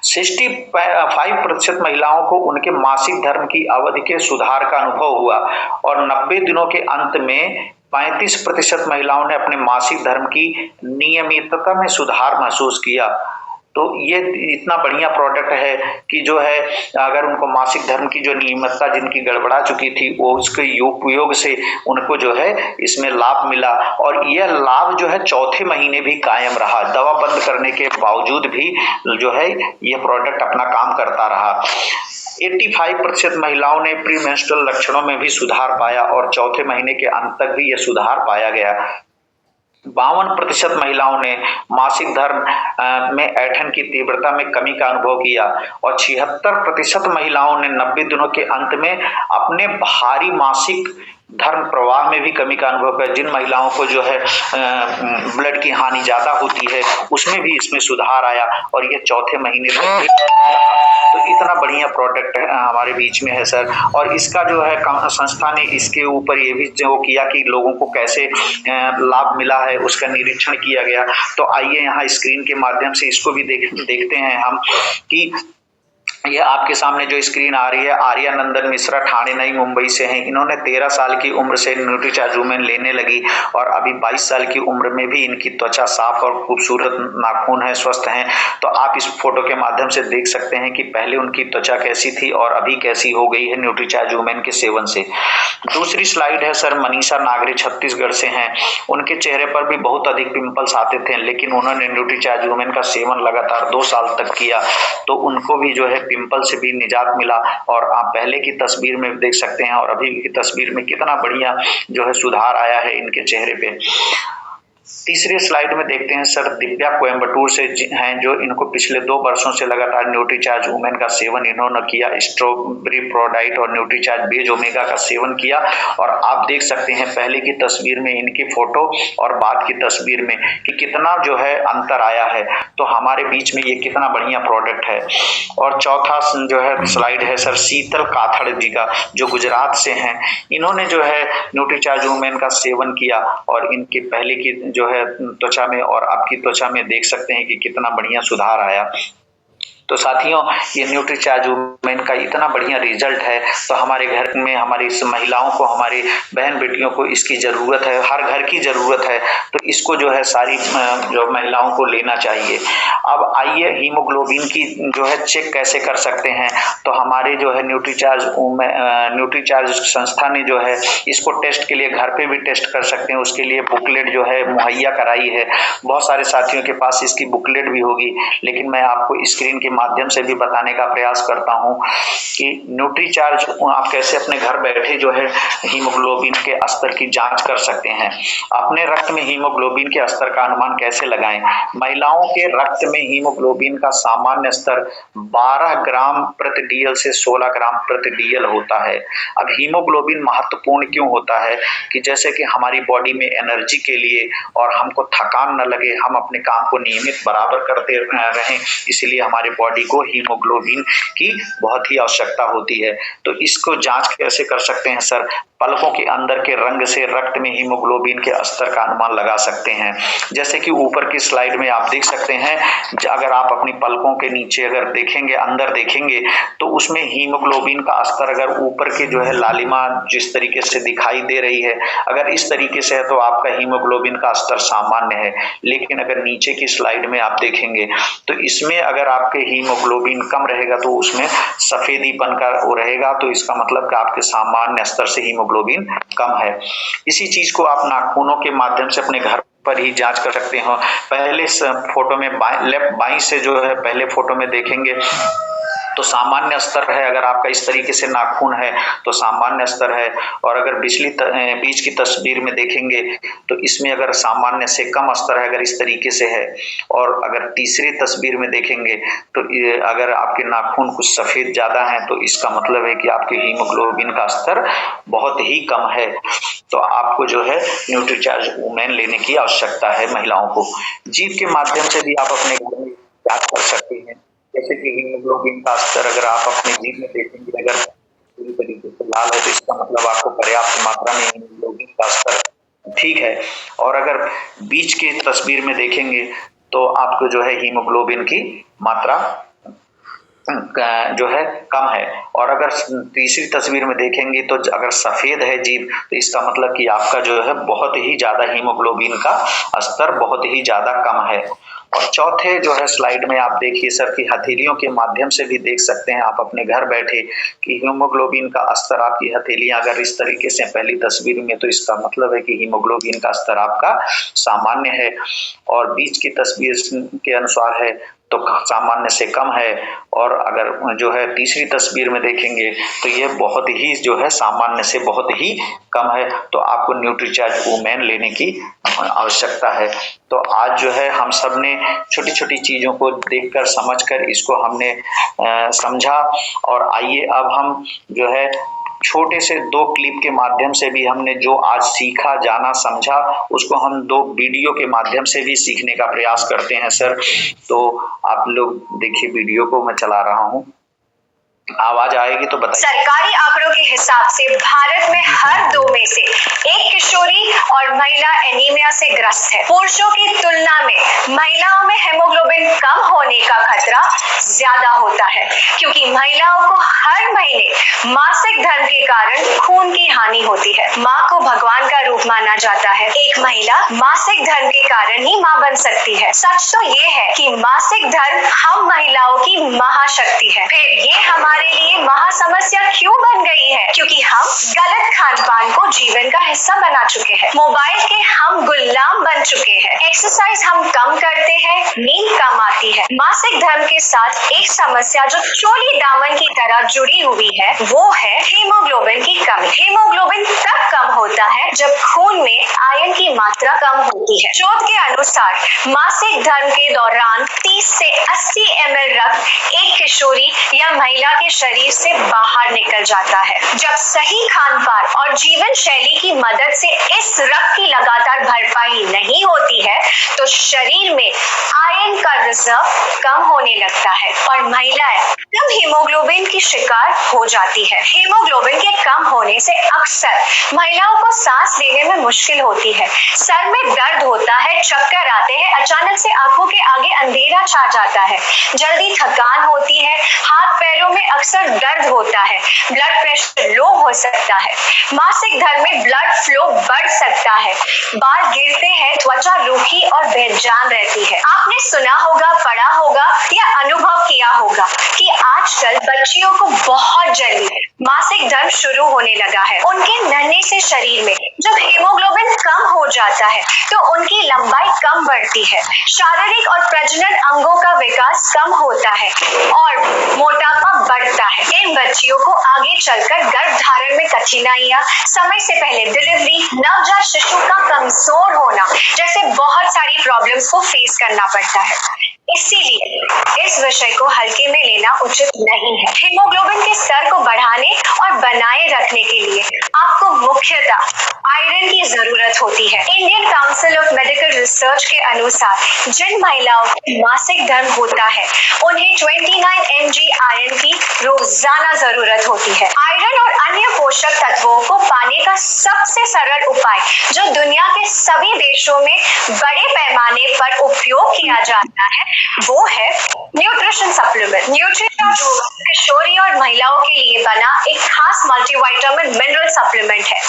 65% महिलाओं को उनके मासिक धर्म की अवधि के सुधार का अनुभव हुआ और 90 दिनों के अंत में 35% महिलाओं ने अपने मासिक धर्म की नियमितता में सुधार महसूस किया। तो ये इतना बढ़िया प्रोडक्ट है कि जो है अगर उनको मासिक धर्म की जो नियमितता जिनकी गड़बड़ा चुकी थी वो उसके उपयोग से उनको जो है इसमें लाभ मिला और यह लाभ जो है चौथे महीने भी कायम रहा। दवा बंद करने के बावजूद भी जो है यह प्रोडक्ट अपना काम करता रहा। 85% महिलाओं ने प्रीमेंस्ट्रुअल लक्षणों में भी सुधार पाया और चौथे महीने के अंत तक भी यह सुधार पाया गया। 52% महिलाओं ने मासिक धर्म में ऐंठन की तीव्रता में कमी का अनुभव किया और 76% महिलाओं ने 90 दिनों के अंत में अपने भारी मासिक धर्म प्रवाह में भी कमी का अनुभव किया। जिन महिलाओं को जो है ब्लड की हानि ज्यादा होती है उसमें भी इसमें सुधार आया और ये चौथे महीने तक तो इतना बढ़िया प्रोडक्ट हमारे बीच में है सर। और इसका जो है संस्था ने इसके ऊपर ये भी जो किया कि लोगों को कैसे लाभ मिला है उसका निरीक्षण किया गया। तो आइए यहाँ स्क्रीन के माध्यम से इसको भी देखते हैं हम कि ये आपके सामने जो स्क्रीन आ रही है, आर्या नंदन मिश्रा ठाणे नई मुंबई से हैं। इन्होंने 13 साल की उम्र से न्यूट्रीचार्ज वुमेन लेने लगी और अभी 22 साल की उम्र में भी इनकी त्वचा साफ और खूबसूरत नाखून है, स्वस्थ हैं। तो आप इस फोटो के माध्यम से देख सकते हैं कि पहले उनकी त्वचा कैसी थी और अभी कैसी हो गई है न्यूट्रीचार्ज वुमेन के सेवन से। दूसरी स्लाइड है सर, मनीषा नागरे छत्तीसगढ़ से हैं। उनके चेहरे पर भी बहुत अधिक पिंपल्स आते थे, लेकिन उन्होंने न्यूट्रीचार्ज वुमेन का सेवन लगातार 2 साल तक किया तो उनको भी जो है पिंपल से भी निजात मिला। और आप पहले की तस्वीर में देख सकते हैं और अभी की तस्वीर में कितना बढ़िया जो है सुधार आया है इनके चेहरे पे। तीसरे स्लाइड में देखते हैं सर, दिव्या कोयम्बटूर से हैं जो इनको पिछले 2 वर्षों से लगातार न्यूट्रीचार्ज वुमेन का सेवन इन्होंने किया। स्ट्रॉबेरी प्रोडाइट और न्यूट्रीचार्ज बेज ओमेगा का सेवन किया और आप देख सकते हैं पहले की तस्वीर में इनकी फोटो और बाद की तस्वीर में कि कितना जो है अंतर आया है। तो हमारे बीच में ये कितना बढ़िया प्रोडक्ट है। और चौथा जो है स्लाइड है सर, शीतल काथड़ जी का जो गुजरात से हैं। इन्होंने जो है न्यूट्रीचार्ज वुमेन का सेवन किया और इनकी पहले की जो है त्वचा में और आपकी त्वचा में देख सकते हैं कि कितना बढ़िया सुधार आया। तो साथियों, ये न्यूट्रीचार्ज वुमेन का इतना बढ़िया रिजल्ट है तो हमारे घर में हमारी महिलाओं को, हमारी बहन बेटियों को इसकी ज़रूरत है, हर घर की ज़रूरत है। तो इसको जो है सारी जो महिलाओं को लेना चाहिए। अब आइए हीमोग्लोबिन की जो है चेक कैसे कर सकते हैं। तो हमारे जो है न्यूट्रीचार्ज संस्था ने जो है इसको टेस्ट के लिए घर पे भी टेस्ट कर सकते हैं, उसके लिए बुकलेट जो है मुहैया कराई है। बहुत सारे साथियों के पास इसकी बुकलेट भी होगी, लेकिन मैं आपको स्क्रीन के माध्यम से भी बताने का प्रयास करता हूं कि न्यूट्रीचार्ज आप कैसे अपने घर बैठे जो है हीमोग्लोबिन के स्तर की जांच कर सकते हैं। अपने रक्त में हीमोग्लोबिन के स्तर का अनुमान कैसे लगाएं। महिलाओं के रक्त में हीमोग्लोबिन का सामान्य स्तर 12 ग्राम प्रति डीएल से 16 ग्राम प्रति डीएल होता है। अब हीमोग्लोबिन महत्वपूर्ण क्यों होता है कि जैसे कि हमारी बॉडी में एनर्जी के लिए और हमको थकान न लगे, हम अपने काम को नियमित बराबर करते रहें, इसलिए हमारे बॉडी को हीमोग्लोबिन की बहुत ही आवश्यकता होती है। तो इसको जांच कैसे कर सकते हैं सर? पलकों के अंदर के रंग से रक्त में हीमोग्लोबिन के स्तर का अनुमान लगा सकते हैं। जैसे कि ऊपर की स्लाइड में आप देख सकते हैं, अगर आप अपनी पलकों के नीचे अगर देखेंगे, अंदर देखेंगे, तो उसमें हीमोग्लोबिन का स्तर अगर ऊपर के जो है लालिमा जिस तरीके से दिखाई दे रही है, अगर इस तरीके से है तो आपका हीमोग्लोबिन का स्तर सामान्य है। लेकिन अगर नीचे की स्लाइड में आप देखेंगे तो इसमें अगर आपके हीमोग्लोबिन कम रहेगा तो उसमें सफेदीपन का वो रहेगा, तो इसका मतलब कि आपके सामान्य स्तर से हीमोग्लोबिन कम है। इसी चीज को आप नाखूनों के माध्यम से अपने घर पर ही जांच कर सकते हो। पहले फोटो में लेफ्ट बाई से जो है पहले फोटो में देखेंगे तो सामान्य स्तर है। अगर आपका इस तरीके से नाखून है तो सामान्य स्तर है, और अगर बीच की तस्वीर में देखेंगे तो इसमें अगर सामान्य से कम स्तर है, अगर इस तरीके से है, और अगर तीसरी तस्वीर में देखेंगे तो अगर आपके नाखून कुछ सफेद ज्यादा है तो इसका मतलब है कि आपके हीमोग्लोबिन का स्तर बहुत ही कम है। तो आपको जो है न्यूट्रीचार्ज वुमेन लेने की आवश्यकता है महिलाओं को। जीभ के माध्यम से भी आप अपने घर में जांच कर सकते हैं। जैसे कि हीमोग्लोबिन का स्तर अगर आप अपने जीभ में देखेंगे, अगर पूरी तरीके से लाल है तो इसका मतलब आपको पर्याप्त मात्रा में हीमोग्लोबिन का स्तर ठीक है। और अगर बीच की तस्वीर में देखेंगे तो आपको जो है हीमोग्लोबिन की मात्रा जो है कम है। और अगर तीसरी तस्वीर में देखेंगे तो अगर सफेद है जीभ तो इसका मतलब कि आपका जो है बहुत ही ज्यादा हीमोग्लोबिन का स्तर बहुत ही ज्यादा कम है। और चौथे जो है स्लाइड में आप देखिए सर कि हथेलियों के माध्यम से भी देख सकते हैं आप अपने घर बैठे कि हीमोग्लोबिन का स्तर, आपकी हथेलियां अगर इस तरीके से पहली तस्वीर में तो इसका मतलब है कि हीमोग्लोबिन का स्तर आपका सामान्य है, और बीच की तस्वीर के अनुसार है तो सामान्य से कम है, और अगर जो है तीसरी तस्वीर में देखेंगे तो ये बहुत ही जो है सामान्य से बहुत ही कम है। तो आपको न्यूट्रीचार्ज वुमेन लेने की आवश्यकता है। तो आज जो है हम सब ने छोटी छोटी चीजों को देखकर समझकर इसको हमने समझा, और आइए अब हम जो है छोटे से 2 क्लिप के माध्यम से भी हमने जो आज सीखा, जाना, समझा, उसको हम 2 वीडियो के माध्यम से भी सीखने का प्रयास करते हैं सर। तो आप लोग देखिए, वीडियो को मैं चला रहा हूँ, आवाज आएगी तो बताइए। सरकारी आंकड़ों के हिसाब से भारत में हर 2 में से 1 किशोरी और महिला एनीमिया से ग्रस्त है। पुरुषों की तुलना में महिलाओं में हेमोग्लोबिन कम होने का खतरा ज्यादा होता है, क्योंकि महिलाओं को हर महीने मासिक धर्म के कारण खून की हानि होती है। माँ को भगवान का रूप माना जाता है। एक महिला मासिक धर्म के कारण ही माँ बन सकती है। सच तो ये है कि मासिक धर्म हम महिलाओं की महाशक्ति है। फिर ये हमारे लिए महा समस्या क्यों बन गई है? क्योंकि हम गलत खान पान को जीवन का हिस्सा बना चुके हैं। मोबाइल के हम गुलाम बन चुके हैं। एक्सरसाइज हम कम करते हैं, नींद कम आती है। मासिक धर्म के साथ एक समस्या जो चोली दामन की तरह जुड़ी हुई है वो है हीमोग्लोबिन की कमी। हीमोग्लोबिन तब कम होता है जब खून में आयरन की मात्रा कम होती है। शोध के अनुसार मासिक धर्म के दौरान 30 से 80 ml रक्त एक किशोरी या महिला के शरीर से बाहर निकल जाता है। जब सही खान पान और जीवन शैली की मदद से इस रक्त की लगातार भरपाई नहीं होती है तो शरीर में आयरन का रिजर्व कम होने लगता है और महिलाएं कम हीमोग्लोबिन की शिकार हो जाती है। हीमोग्लोबिन के कम होने से अक्सर महिलाओं को सांस लेने में मुश्किल होती है, सर में दर्द होता है, चक्कर आते हैं, अचानक से आंखों के आगे अंधेरा छा जाता है, जल्दी थकान होती है, हाथ पैरों में अक्सर दर्द होता है, ब्लड प्रेशर लो हो सकता है, मासिक धर्म में ब्लड फ्लो बढ़ सकता है, बाल गिरते हैं, त्वचा रूखी और बेजान रहती है। आपने सुना होगा, पढ़ा होगा या अनुभव किया होगा कि आजकल बच्चियों को बहुत जल्दी मासिक धर्म शुरू होने लगा है। उनके नन्हे से शरीर में जब हीमोग्लोबिन कम हो जाता है तो उनकी लंबाई कम बढ़ती है, शारीरिक और प्रजनन अंगों का विकास कम होता है और मोटापा बढ़ता है। इन बच्चियों को आगे चलकर गर्भ धारण में कठिनाइयां, समय से पहले डिलीवरी, नवजात शिशु का कमजोर होना जैसे बहुत सारी प्रॉब्लम्स को फेस करना पड़ता है। इसीलिए इस विषय को हल्के में लेना उचित नहीं है। हीमोग्लोबिन के स्तर को बढ़ाने और बनाए रखने के लिए आपको मुख्यतः आयरन की जरूरत होती है। Indian council of medical research के अनुसार जिन महिलाओं को मासिक धर्म होता है उन्हें 29 mg आयरन की रोजाना जरूरत होती है। आयरन और अन्य पोषक तत्वों को पाने का सबसे सरल उपाय जो दुनिया के सभी देशों में बड़े पैमाने पर उपयोग किया जाता है वो है न्यूट्रिशन सप्लीमेंट। न्यूट्रीचार्ज किशोरी और महिलाओं के लिए बना एक खास मल्टीविटामिन मिनरल सप्लीमेंट है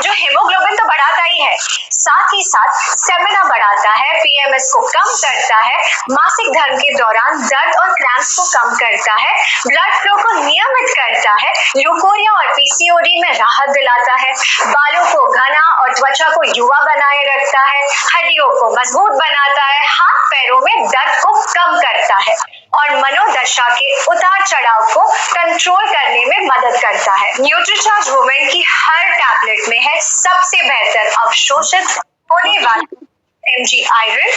जो हेमोग्लोबिन तो बढ़ाता ही है, साथ ही साथ स्टेमिना बढ़ाता है, पीएमएस को कम करता है, मासिक धर्म के दौरान दर्द और क्रैम्प्स को कम करता है, ब्लड फ्लो को नियमित करता है, ल्यूकोरिया और पीसीओडी में राहत दिलाता है, बालों को घना और त्वचा को युवा बनाए रखता है, हड्डियों को मजबूत बनाता है, हाथ पैरों में दर्द को कम करता है और मनोदशा के उतार चढ़ाव को कंट्रोल करने में मदद करता है। न्यूट्रीचार्ज वुमेन की हर टैबलेट में है सबसे बेहतर अवशोषित होने वाला mg आयरन,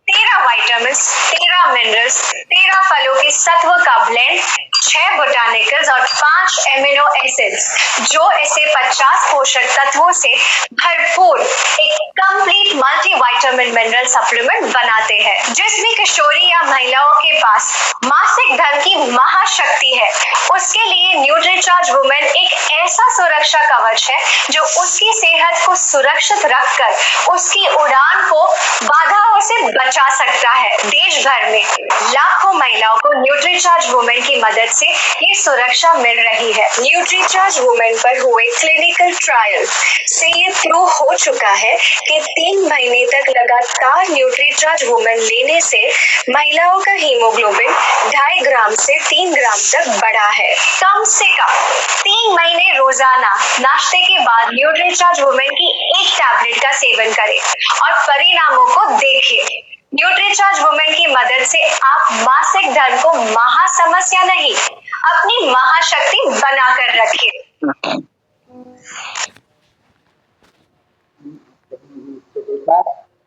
13 विटामिन, 13 मिनरल्स, 13 फलों के सत्व का ब्लेंड, 6 बोटानिकल्स और 5 एमिनो एसिड्स जो इसे 50 पोषक तत्वों से भरपूर एक कंप्लीट मल्टीविटामिन मिनरल सप्लीमेंट बनाते हैं। जिस भी किशोरी या महिलाओं के पास मासिक धर्म की महाशक्ति है उसके लिए न्यूट्रीचार्ज वुमेन एक ऐसा सुरक्षा कवच है जो उसकी सेहत को सुरक्षित रखकर उसकी उड़ान को बाधाओं से बचा सकता है। देश भर में लाखों महिलाओं को न्यूट्रीचार्ज वुमेन की मदद से ये सुरक्षा मिल रही है। न्यूट्रीचार्ज वुमेन पर हुए क्लिनिकल ट्रायल से ये प्रूव हो चुका है कि 3 महीने तक लगातार न्यूट्रीचार्ज वुमेन लेने से महिलाओं का हीमोग्लोबिन 2.5 ग्राम से 3 ग्राम तक बढ़ा है। कम से कम 3 महीने रोजाना नाश्ते के बाद न्यूट्रीचार्ज वुमेन की एक टैबलेट का सेवन करें और परिणामों को देखें। न्यूट्रीचार्ज वुमेन की मदद से आप मासिक धर्म को महा समस्या नहीं, अपनी महाशक्ति बनाकर रखिए।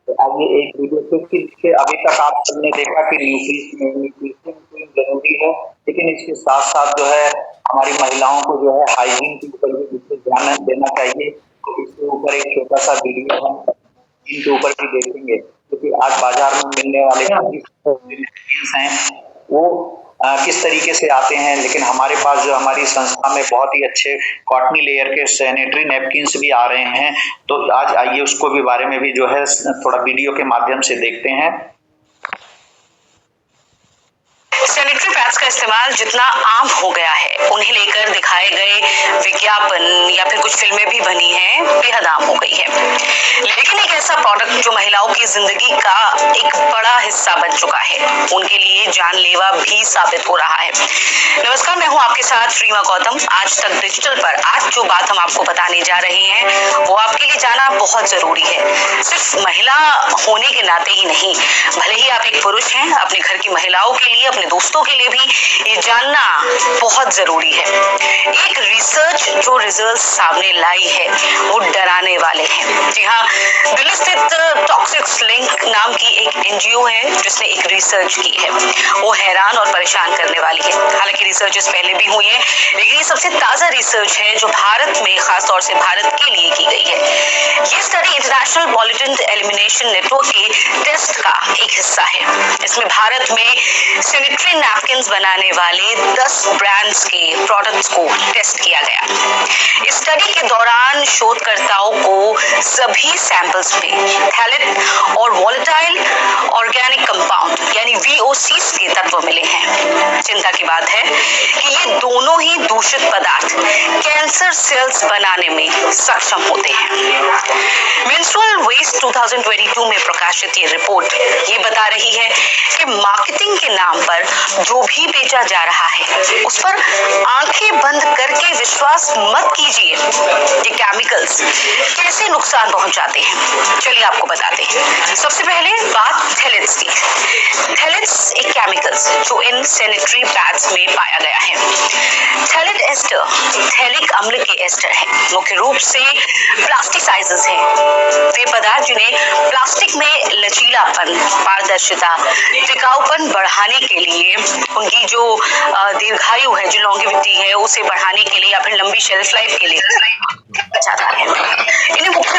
तो आगे एक वीडियो क्योंकि अभी तक आप सबने देखा कि न्यूट्रिशन जरूरी है, लेकिन इसके साथ साथ जो है हमारी महिलाओं को जो है हाइजीन के ऊपर भी विशेष ध्यान देना चाहिए। तो इसके ऊपर एक छोटा सा वीडियो हम इनके ऊपर भी देखेंगे क्योंकि आज बाजार में मिलने वाले हैं वो किस तरीके से आते हैं, लेकिन हमारे पास जो हमारी संस्था में बहुत ही अच्छे कॉटनी लेयर के सैनिटरी नैपकिन्स भी आ रहे हैं। तो आज आइए उसको भी बारे में भी जो है थोड़ा वीडियो के माध्यम से देखते हैं। सैनिटरी पैड्स का इस्तेमाल जितना आम हो गया है उन्हें लेकर दिखाए गए विज्ञापन या फिर कुछ फिल्में भी बनी हैं, बेहद आम हो गई है। लेकिन एक ऐसा प्रोडक्ट जो महिलाओं की जिंदगी का एक बड़ा हिस्सा बन चुका है, उनके लिए जानलेवा भी साबित हो रहा है। नमस्कार, मैं हूं आपके साथ रीमा गौतम। आज तक डिजिटल पर आज जो बात हम आपको बताने जा रहे हैं वो आपके लिए जाना बहुत जरूरी है। सिर्फ महिला होने के नाते ही नहीं, भले ही आप एक पुरुष हैं, अपने घर की महिलाओं के लिए, अपने दोस्तों के लिए भी ये जानना बहुत जरूरी है। एक रिसर्च जो रिजल्ट सामने लाई है वो डराने वाले हैं। जी हाँ, दिल्ली स्थित टॉक्सिक्स लिंक नाम की एक एनजीओ है जिसने एक रिसर्च की है, वो हैरान और परेशान करने वाली है। हालांकि रिसर्चेस पहले भी हुई है, लेकिन ये सबसे ताजा रिसर्च है जो भारत में, खासतौर से भारत के लिए की गई है। ये study international pollutant elimination network के टेस्ट का एक हिस्सा है। इसमें भारत में सैनिटरी नैपकिन्स बनाने वाले 10 ब्रांड्स के प्रोडक्ट्स को टेस्ट किया गया। इस स्टडी के दौरान शोधकर्ताओं को सभी सैंपल्स में थैलेट और वोलेटाइल ऑर्गेनिक कंपाउंड यानी VOCs के तत्व मिले हैं। चिंता की बात है कि ये दोनों ही दूषित पदार्थ कैंसर सेल्स बनाने में सक्षम होते हैं। मेंस्ट्रुअल वेस्ट 2022 में प्रकाशित ये रिपोर्ट ये बता रही है कि मार्केटिंग के नाम पर जो भी बेचा जा रहा है उस पर आंखें बंद करके विश्वास मत कीजिए। ये केमिकल्स कैसे नुकसान पहुंचाते हैं, चलिए आपको बताते हैं। सबसे पहले बात थैलेट्स की। थैलेट्स एक केमिकल्स जो इन सैनिटरी पैड्स में पाया गया है। थैलेट एस्टर थैलिक अम्ल के एस्टर है, मुख्य रूप से प्लास्टिसाइजर्स हैं। वे पदार्थ जिन्हें प्लास्टिक में लचीलापन, पारदर्शिता, टिकाऊपन बढ़ाने के लिए, उनकी जो दीर्घायु है, जो लॉन्गेविटी है, उसे बढ़ाने के लिए या फिर लंबी शेल्फ लाइफ के लिए जाता है। इन्हें मुख्य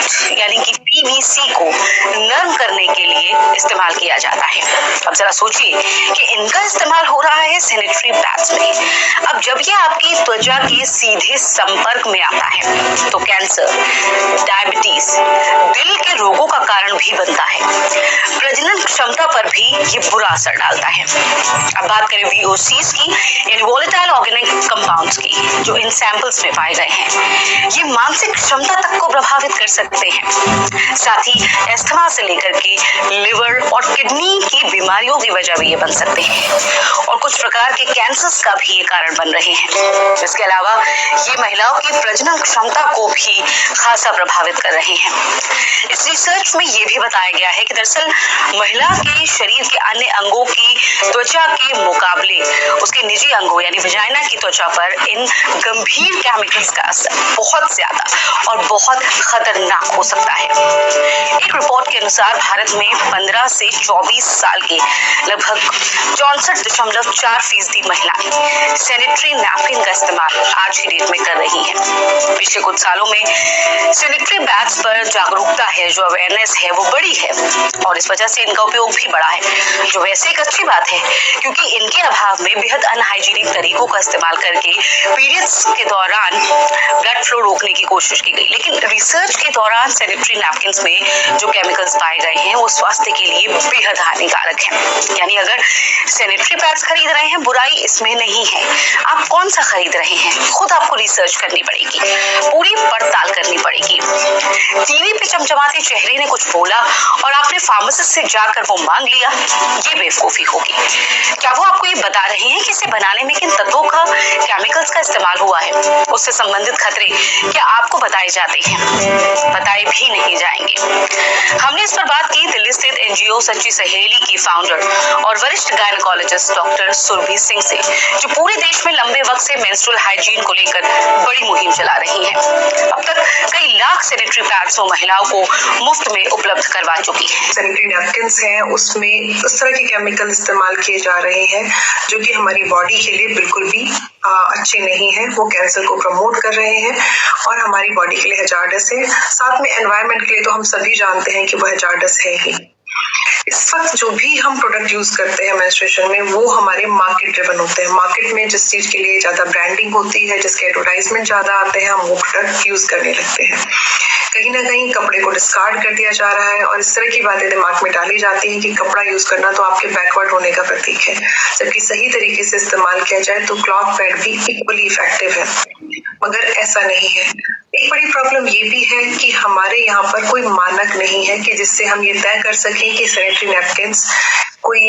पाइप यानी कि पीवीसी को नरम करने के लिए इस्तेमाल किया जाता है। अब जरा सोचिए कि इनका इस्तेमाल हो रहा है सैनिटरी पैड्स में। अब जब ये आपकी त्वचा के सीधे संपर्क में आता है तो कैंसर, डायबिटीज, दिल के रोगों का कारण भी बनता है। प्रजनन क्षमता पर भी ये बुरा असर डालता है। अब बात करें VOCs की यानी वोलेटाइल ऑर्गेनिक कंपाउंड्स की, जो इन सैंपल्स में पाए गए हैं। ये मानसिक क्षमता तक को प्रभावित कर सकते हैं। साथ ही अस्थमा से लेकर के लिवर और किडनी की बीमारियों की वजह भी ये बन सकते हैं और कुछ प्रकार के कैंसर्स का भी ये कारण बन रहे हैं। इसके अलावा ये महिलाओं की प्रजनन क्षमता को भी खासा प्रभावित कर रहे हैं। इस रिसर्च में ये भी बताया गया है कि दरअसल महिला के शरीर के अन्य अंगों की त्वचा के मुकाबले उसके निजी अंगों यानी वजाइना की त्वचा पर इन गंभीर केमिकल्स का असर बहुत ज्यादा और बहुत खतरनाक हो सकता है। एक रिपोर्ट के अनुसार भारत में 15 से 24 साल के लगभग 64.4% महिलाएं सैनिटरी नैपकिन का इस्तेमाल आज की डेट में कर रही हैं। पिछले कुछ सालों में सैनिटरी पैड्स पर जागरूकता है, जो अवेयरनेस है वो बड़ी है और इस वजह से इनका उपयोग भी बढ़ा है, जो वैसे एक अच्छी बात है क्योंकि इनके अभाव में बेहद अनहाइजीनिक तरीकों का इस्तेमाल करके पीरियड्स के दौरान ब्लड फ्लो रोकने की कोशिश की गई। लेकिन रिसर्च के दौरान सैनिटरी नैपकिन्स में जो केमिकल्स पाए गए हैं वो स्वास्थ्य के लिए बेहद हानिकारक हैं। यानी अगर सैनिटरी पैड्स खरीद रहे हैं, बुराई इसमें नहीं है। आप कौन सा खरीद रहे हैं खुद आपको रिसर्च करनी पड़ेगी, पूरी पड़ताल करनी पड़ेगी। टीवी पे चमचमाते चेहरे ने कुछ बोला और आपने फार्मासिस्ट से जाकर वो मांग लिया, ये बेवकूफी होगी। क्या वो आपको ये बता रहे हैं कि इसे बनाने में किन तत्वों का, केमिकल्स का इस्तेमाल हुआ है? उससे संबंधित खतरे क्या आपको बताए जाते हैं? बताए भी नहीं जाएंगे। हमने इस पर बात की दिल्ली स्थित NGO सच्ची सहेली की फाउंडर और वरिष्ठ गायनेकोलॉजिस्ट डॉक्टर सुरभि सिंह से, जो पूरे देश में लंबे वक्त से मेंस्ट्रुअल हाइजीन को लेकर बड़ी मुहिम चला रही है। अब तक कई लाख सैनिटरी पैड्स वो महिलाओं को मुफ्त में उपलब्ध करवा चुकी है। सैनिटरी नैपकिन्स हैं, उसमें उस तरह के केमिकल इस्तेमाल किए जा रहे हैं जो कि हमारी बॉडी के लिए बिल्कुल भी अच्छे नहीं है। वो कैंसर को प्रमोट कर रहे हैं और हमारी बॉडी के लिए हैजार्डस है। साथ में एनवायरनमेंट के लिए तो हम सभी जानते हैं कि वो हैजार्डस है ही। इस वक्त जो भी हम प्रोडक्ट यूज करते हैं मेंस्ट्रुएशन में, वो हमारे मार्केट ड्रिवन होते हैं। मार्केट में जिस चीज के लिए ज्यादा ब्रांडिंग होती है, जिसके एडवर्टाइजमेंट ज्यादा आते हैं, हम वो प्रोडक्ट यूज करने लगते हैं। कहीं ना कहीं कपड़े को डिस्कार्ड कर दिया जा रहा है और इस तरह की बातें दिमाग में डाली जाती हैं कि कपड़ा यूज करना तो आपके बैकवर्ड होने का प्रतीक है, जबकि सही तरीके से इस्तेमाल किया जाए तो क्लॉथ पैड भी इक्वली इफेक्टिव है, मगर ऐसा नहीं है। एक बड़ी प्रॉब्लम ये भी है कि हमारे यहाँ पर कोई मानक नहीं है कि जिससे हम ये तय कर सकें कि सैनिटरी नैपकिन्स कोई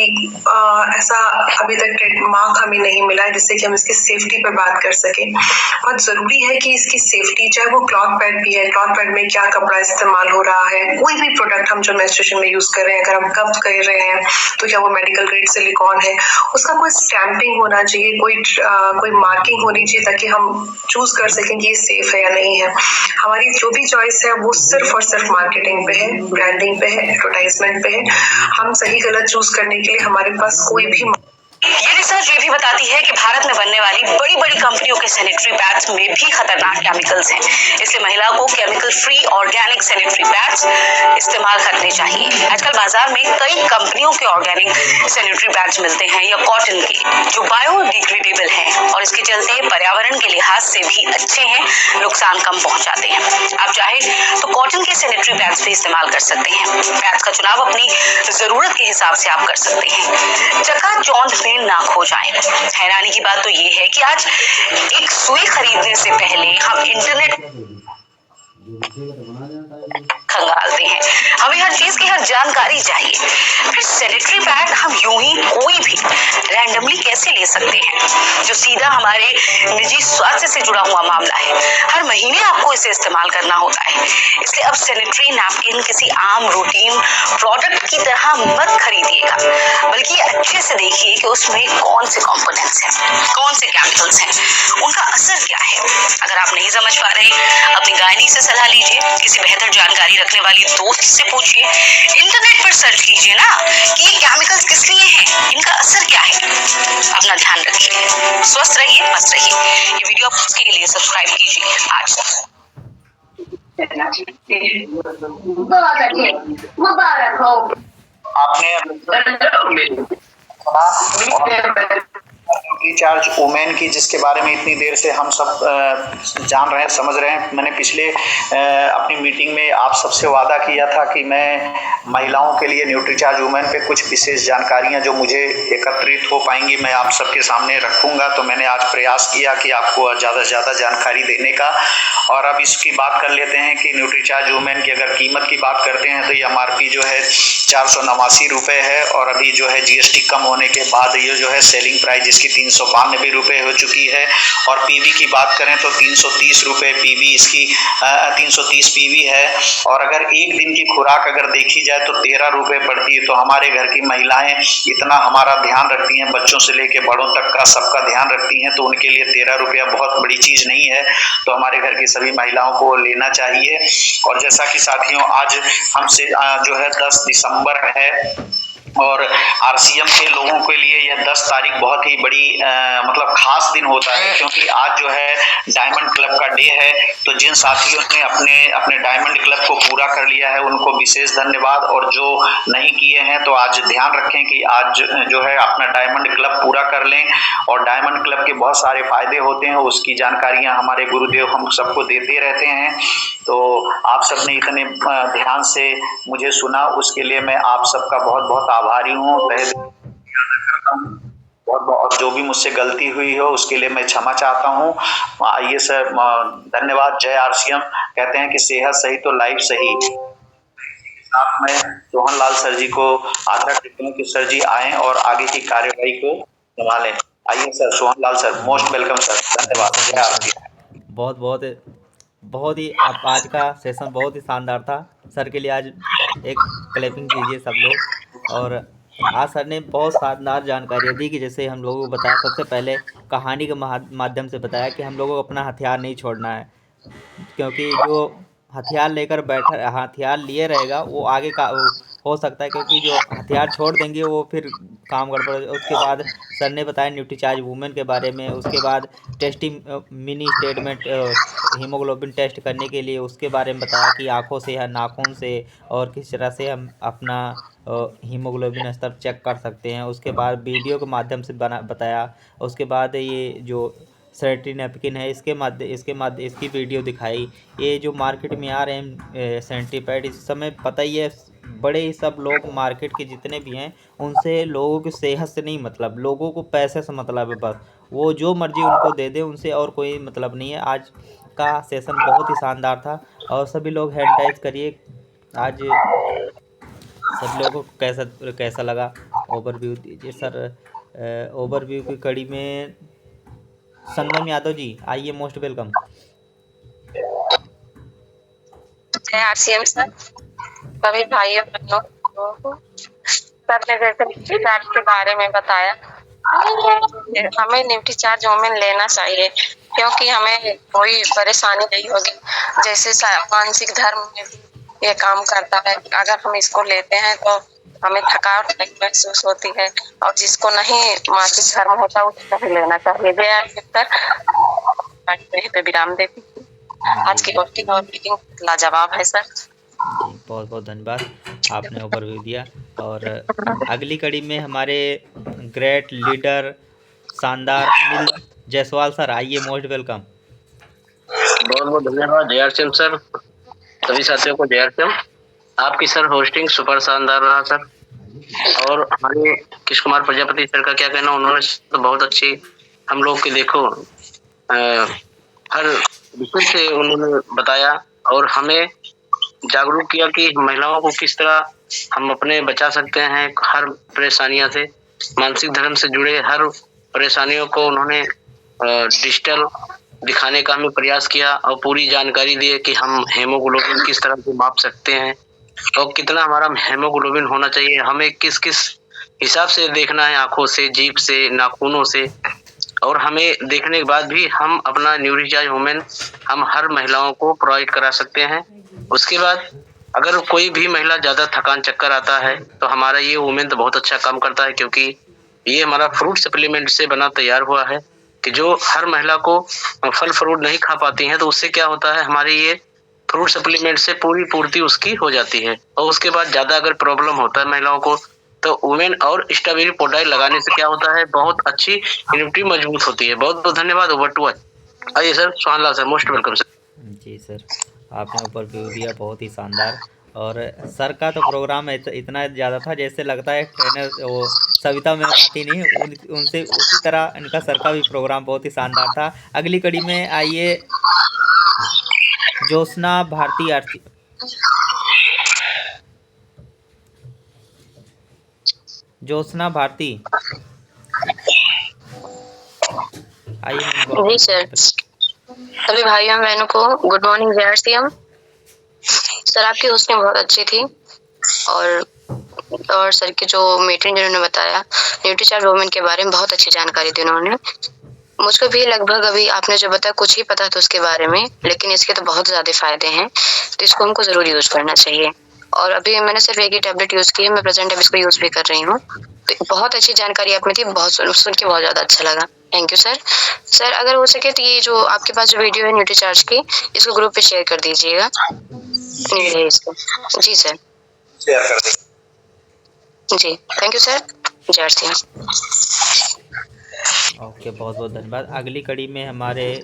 ऐसा अभी तक ट्रेडमार्क हमें नहीं मिला है जिससे कि हम इसकी सेफ्टी पर बात कर सकें। बहुत जरूरी है कि इसकी सेफ्टी, चाहे वो क्लॉथ पैड भी है, क्लॉथ पैड में क्या कपड़ा इस्तेमाल हो रहा है, कोई भी प्रोडक्ट हम जो मेंस्ट्रुएशन में यूज कर रहे हैं, अगर हम कप कर रहे हैं तो क्या वो मेडिकल ग्रेड सिलिकॉन है, उसका कोई स्टैंपिंग होना चाहिए, कोई मार्किंग होनी चाहिए ताकि हम चूज कर सकें कि ये सेफ है या नहीं है। हमारी जो भी चॉइस है वो सिर्फ और सिर्फ मार्केटिंग पे है, ब्रांडिंग पे है, एडवर्टाइजमेंट पे है। हम सही गलत चूज करने के लिए हमारे पास कोई भी ये रिसर्च ये भी बताती है कि भारत में बनने वाली बड़ी बड़ी कंपनियों के सैनिटरी पैड्स में भी खतरनाक केमिकल्स हैं। इसलिए महिलाओं को chemical free organic sanitary pads इस्तेमाल करने चाहिए। आजकल बाजार में कई कंपनियों के ऑर्गेनिक सैनिटरी पैड्स मिलते हैं या कॉटन के, जो बायोडिग्रेडेबल हैं और इसके चलते पर्यावरण के लिहाज से भी अच्छे हैं, नुकसान कम पहुंचाते हैं। आप चाहे तो कॉटन के सैनिटरी पैड्स भी इस्तेमाल कर सकते हैं। पैड्स का चुनाव अपनी जरूरत के हिसाब से आप कर सकते हैं, चकाचौंध में ना खो जाए। हैरानी की बात तो ये है कि आज एक सुई खरीदने से पहले हम इंटरनेट खंगालते हैं, हमें हर चीज की हर जानकारी चाहिए। फिर सैनिटरी पैड हम यूं ही कोई भी रैंडमली कैसे ले सकते हैं, जो सीधा हमारे निजी स्वास्थ्य से जुड़ा हुआ मामला है। हर महीने आपको इसे इस्तेमाल करना होता है। इसलिए अब सैनिटरी नैपकिन किसी आम रूटीन प्रोडक्ट की तरह मत खरीदिएगा, बल्कि अच्छे से देखिए कि उसमें कौन से कंपोनेंट्स हैं, कौन से केमिकल्स हैं, उनका असर क्या है। अगर आप नहीं समझ पा रहे, अपनी गायनी से सलाह लीजिए, किसी बेहतर जानकारी रखने वाली दोस्त से पूछिए, इंटरनेट पर सर्च कीजिए ना कि ये केमिकल्स किस लिए हैं, इनका असर क्या है। अपना ध्यान रखिए, स्वस्थ रहिए, मस्त रहिए। ये वीडियो आपके लिए सब्सक्राइब कीजिए आज तक। मुबारक हो। आपने रिचार्ज वुमेन की, जिसके बारे में इतनी देर से हम सब जान रहे हैं, समझ रहे हैं। मैंने पिछले अपनी मीटिंग में आप सबसे वादा किया था कि मैं महिलाओं के लिए न्यूट्रीचार्ज वुमेन पे कुछ विशेष जानकारियां जो मुझे एकत्रित हो पाएंगी मैं आप सबके सामने रखूंगा। तो मैंने आज प्रयास किया कि आपको ज़्यादा से ज़्यादा जानकारी देने का। और अब इसकी बात कर लेते हैं कि न्यूट्रीचार्ज वुमेन की अगर कीमत की बात करते हैं तो ये MRP जो है 489 रुपये है, और अभी जो है GST कम होने के बाद ये जो है सेलिंग प्राइस इसकी 392 रुपये हो चुकी है। और PV की बात करें तो 330 रुपये PV इसकी 330 PV है। और अगर एक दिन की खुराक अगर देखी जाए तो 13 रुपये पड़ती है। तो हमारे घर की महिलाएं इतना हमारा ध्यान रखती हैं, बच्चों से लेके बड़ों तक का सबका ध्यान रखती हैं, तो उनके लिए 13 रुपया बहुत बड़ी चीज़ नहीं है। तो हमारे घर की सभी महिलाओं को लेना चाहिए। और जैसा कि साथियों आज हमसे जो है 10 दिसंबर है, और RCM के लोगों के लिए यह 10 तारीख बहुत ही बड़ी मतलब खास दिन होता है, क्योंकि आज जो है डायमंड क्लब का डे है। तो जिन साथियों ने अपने डायमंड क्लब को पूरा कर लिया है उनको विशेष धन्यवाद, और जो नहीं किए हैं तो आज ध्यान रखें कि आज जो है अपना डायमंड क्लब पूरा कर लें। और डायमंड क्लब के बहुत सारे फायदे होते हैं, उसकी जानकारियां हमारे गुरुदेव हम सबको देते रहते हैं। तो आप सबने इतने ध्यान से मुझे सुना, उसके लिए मैं आप सबका बहुत बहुत आभारी हूँ। बहुत जो भी मुझसे गलती हुई हो उसके लिए मैं क्षमा चाहता हूँ। आइए सर, धन्यवाद। जय RCM। कहते हैं कि सेहत सही तो लाइफ सही। साथ में सोहन लाल सर जी को आग्रह करते हैं कि सर जी आएं और आगे की कार्यवाही को संभालें। आइए sir, Sohan Lal sir, most welcome sir. धन्यवाद। जय RCM। बहुत ही आज का सेशन बहुत ही शानदार था। सर के लिए आज एक क्लैपिंग कीजिए सब लोग। और आज सर ने बहुत शानदार जानकारियाँ दी कि जैसे हम लोगों को बताया, सबसे पहले कहानी के माध्यम से बताया कि हम लोगों को अपना हथियार नहीं छोड़ना है, क्योंकि जो हथियार लिए रहेगा वो आगे का हो सकता है, क्योंकि जो हथियार छोड़ देंगे वो फिर काम गड़बड़। उसके बाद सर ने बताया न्यूट्रीचार्ज वुमेन के बारे में। उसके बाद testing mini statement haemoglobin test करने के लिए उसके बारे में बताया कि आँखों से या नाखून से और किस तरह से हम अपना हीमोग्लोबिन स्तर चेक कर सकते हैं। उसके बाद वीडियो के माध्यम से बताया। उसके बाद ये जो सैनिटरी नैपकिन है इसकी वीडियो दिखाई। ये जो मार्केट में आ रहे हैं सैनिटरी पैड, इस समय पता ही है बड़े ही सब लोग मार्केट के जितने भी हैं उनसे लोगों की सेहत से नहीं मतलब, लोगों को पैसे से मतलब है। बस वो जो मर्जी उनको दे दे, उनसे और कोई मतलब नहीं है। आज का सेशन बहुत ही शानदार था, और सभी लोग हैंड टाइप करिए। आज सब लोगों को कैसा लगा ओवरव्यू दीजिए सर। ओवरव्यू की कड़ी में संगम यादव जी आइए, मोस्ट वेलकम। जय RCM सर। सभी भाइयों बहनों को सर ने जैसे न्यूट्रीचार्ज के बारे में बताया, हमें न्यूट्रीचार्ज वुमेन लेना चाहिए, क्योंकि हमें कोई परेशानी नहीं होगी। जैसे मानसिक धर्म में भी ये काम करता है। अगर हम इसको लेते हैं तो हमें थकावट नहीं महसूस होती है, और जिसको नहीं मासिक धर्म होता उसको नहीं लेना चाहिए। यहीं पे विराम देती हूँ। आज की होस्टिंग और मीटिंग लाजवाब है सर। बहुत बहुत धन्यवाद, आपने ओवरव्यू दिया। और अगली कड़ी में हमारे ग्रेट लीडर शानदार अनिल जायसवाल सर आइए, मोस्ट वेलकम। बहुत बहुत धन्यवाद जय RCM सर। सभी साथियों को जय RCM। आपकी सर होस्टिंग सुपर शानदार रहा सर। और हमारे किश कुमार प्रजापति सर का क्या कहना, उन्होंने तो बहुत अच्छी हम लोग के देखो हर विषय से उन्होंने बताया, और हमें जागरूक किया कि महिलाओं को किस तरह हम अपने बचा सकते हैं हर परेशानियों से। मानसिक धर्म से जुड़े हर परेशानियों को उन्होंने डिजिटल दिखाने का हमें प्रयास किया, और पूरी जानकारी दी कि हम हेमोग्लोबिन किस तरह से माप सकते हैं और कितना हमारा हेमोग्लोबिन होना चाहिए, हमें किस किस हिसाब से देखना है, आंखों से, जीभ से, नाखूनों से। और हमें देखने के बाद भी हम अपना न्यूट्रीचार्ज वुमेन हम हर महिलाओं को प्रोवाइड करा सकते हैं। उसके बाद अगर कोई भी महिला ज्यादा थकान चक्कर आता है तो हमारा ये वुमेन तो बहुत अच्छा काम करता है, क्योंकि ये हमारा फ्रूट सप्लीमेंट से बना तैयार हुआ है कि जो हर महिला को फल फ्रूट नहीं खा पाती हैं तो उससे क्या होता है, हमारे ये फ्रूट सप्लीमेंट से पूरी पूर्ति उसकी हो जाती है। और उसके बाद ज्यादा अगर प्रॉब्लम होता है महिलाओं को तो वुमेन और स्ट्रॉबेरी पोडाइल लगाने से क्या होता है, बहुत अच्छी इम्यूनिटी मजबूत होती है। बहुत बहुत धन्यवाद। ओवर टू आइए sir, Sohan Lal sir, most welcome sir. जी सर, आपने ओवरव्यू दिया बहुत ही शानदार। और सर का तो प्रोग्राम इतना ज़्यादा था जैसे लगता है ट्रेनर वो सविता में आती नहीं उनसे उसी तरह इनका सर का भी प्रोग्राम बहुत ही शानदार था। अगली कड़ी में आइए ज्योत्सना भारती आरती। ज्योत्सना भारती आइए। जी सर, सभी भाइयों बहनों को गुड मॉर्निंग जय श्री राम। सर आपकी होस्टिंग बहुत अच्छी थी और सर के जो मीटिंग जिन्होंने बताया न्यूट्रीचार्ज वुमेन के बारे में बहुत अच्छी जानकारी दी उन्होंने। मुझको भी लगभग अभी आपने जो बताया कुछ ही पता था उसके बारे में, लेकिन इसके तो बहुत ज्यादा फायदे हैं, तो इसको हमको जरूर यूज करना चाहिए। और अभी मैंने सिर्फ एक ही टैबलेट यूज की है, मैं प्रेजेंट अभी इसको यूज भी कर रही हूँ। तो बहुत अच्छी जानकारी आप में थी, बहुत सुन के बहुत ज्यादा अच्छा लगा। Thank you sir. सर अगर हो सके तो ये जो आपके पास जो वीडियो है न्यूट्रीचार्ज की, इसको ग्रुप पे शेयर कर दीजिएगा। नीड है इसको। जी सर, शेयर कर दें। जी थैंक यू सर। जय श्री राम। ओके, बहुत बहुत धन्यवाद। अगली कड़ी में हमारे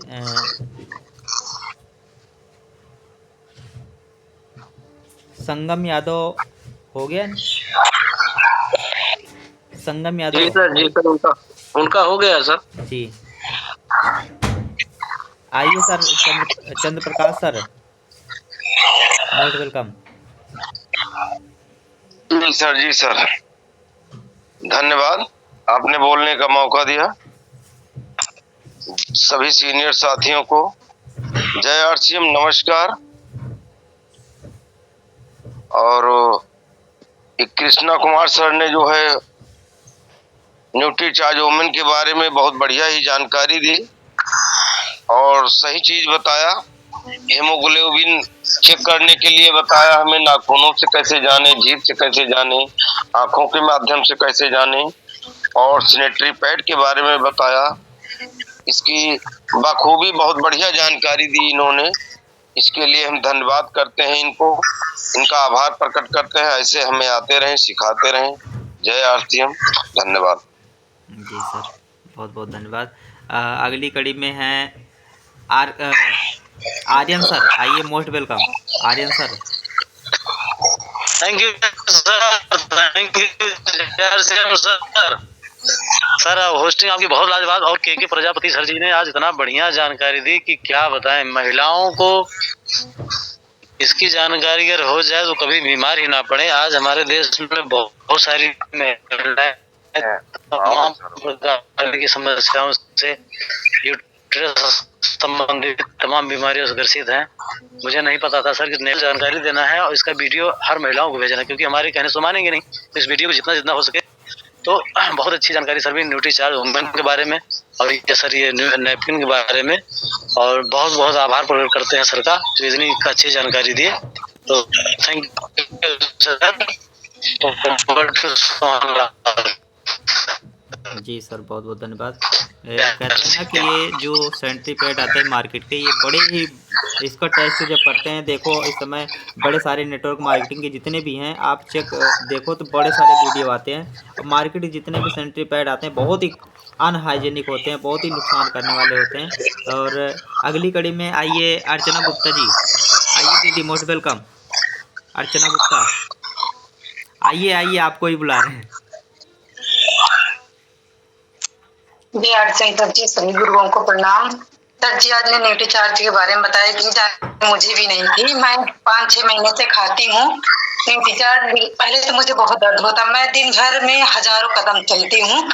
संगम यादव हो गया। संगम यादव। जी सर, उनका हो गया सर। जी आइए सर, चंद्र प्रकाश सर, मोस्ट वेलकम। जी सर, धन्यवाद, आपने बोलने का मौका दिया। सभी सीनियर साथियों को जय आरसीएम, नमस्कार। और कृष्णा कुमार सर ने जो है न्यूट्रीचार्ज वुमेन के बारे में बहुत बढ़िया ही जानकारी दी और सही चीज बताया। हेमोग्लोबिन चेक करने के लिए बताया हमें, नाखूनों से कैसे जाने, जीभ से कैसे जाने, आंखों के माध्यम से कैसे जाने, और सैनिटरी पैड के बारे में बताया। इसकी बखूबी बहुत बढ़िया जानकारी दी इन्होंने। इसके लिए हम धन्यवाद करते हैं इनको, इनका आभार प्रकट करते हैं। ऐसे हमें आते रहें, सिखाते रहें। जय आरसीएम, धन्यवाद। जी सर, बहुत बहुत धन्यवाद। अगली कड़ी में है आर्यन सर, आइए, most welcome Aryan sir. Thank you sir, thank you sir. Sir hosting आपकी बहुत लाजवाब, और के प्रजापति सर जी ने आज इतना बढ़िया जानकारी दी कि क्या बताएं। महिलाओं को इसकी जानकारी अगर हो जाए तो कभी बीमार ही ना पड़े। आज हमारे देश में बहुत सारी महिलाएं तमाम प्रकार की समस्याओं से, यूट्रस संबंधित तमाम बीमारियों से ग्रसित हैं। मुझे नहीं पता था सर कि नई जानकारी देना है और इसका वीडियो हर महिलाओं को भेजना है, क्योंकि हमारे कहने से मानेंगे नहीं। तो इस वीडियो को जितना जितना हो सके तो बहुत अच्छी जानकारी सर भी न्यूट्रीचार्ज वुमेन के बारे में और ये सर ये नैपकिन के बारे में, और बहुत बहुत आभार प्रकट करते हैं सर का जो इतनी अच्छी जानकारी दिए। तो थैंक यू सर। जी सर, बहुत बहुत धन्यवाद। कहते हैं ना कि ये जो सैनिटरी पैड आते हैं मार्केट के, ये बड़े ही, इसका टेस्ट जब करते हैं, देखो इस समय बड़े सारे नेटवर्क मार्केटिंग के जितने भी हैं, आप चेक देखो तो बड़े सारे वीडियो आते हैं। मार्केट के जितने भी सैनिटरी पैड आते हैं बहुत ही अनहाइजेनिक होते हैं, बहुत ही नुकसान करने वाले होते हैं। और अगली कड़ी में आइए अर्चना गुप्ता जी, आइए दीदी, मोस्ट वेलकम अर्चना गुप्ता। आइए आइए, आपको ही बुला रहे हैं। जी आर्चन सर जी, सभी गुरुओं को प्रणाम। सर जी आज ने न्यूट्रीचार्ज के बारे में बताया कि जानकारी मुझे भी नहीं थी। मैं 5-6 महीने से खाती हूँ न्यूट्रीचार्ज। पहले तो मुझे बहुत दर्द होता, मैं दिन भर में हजारों कदम चलती हूँ।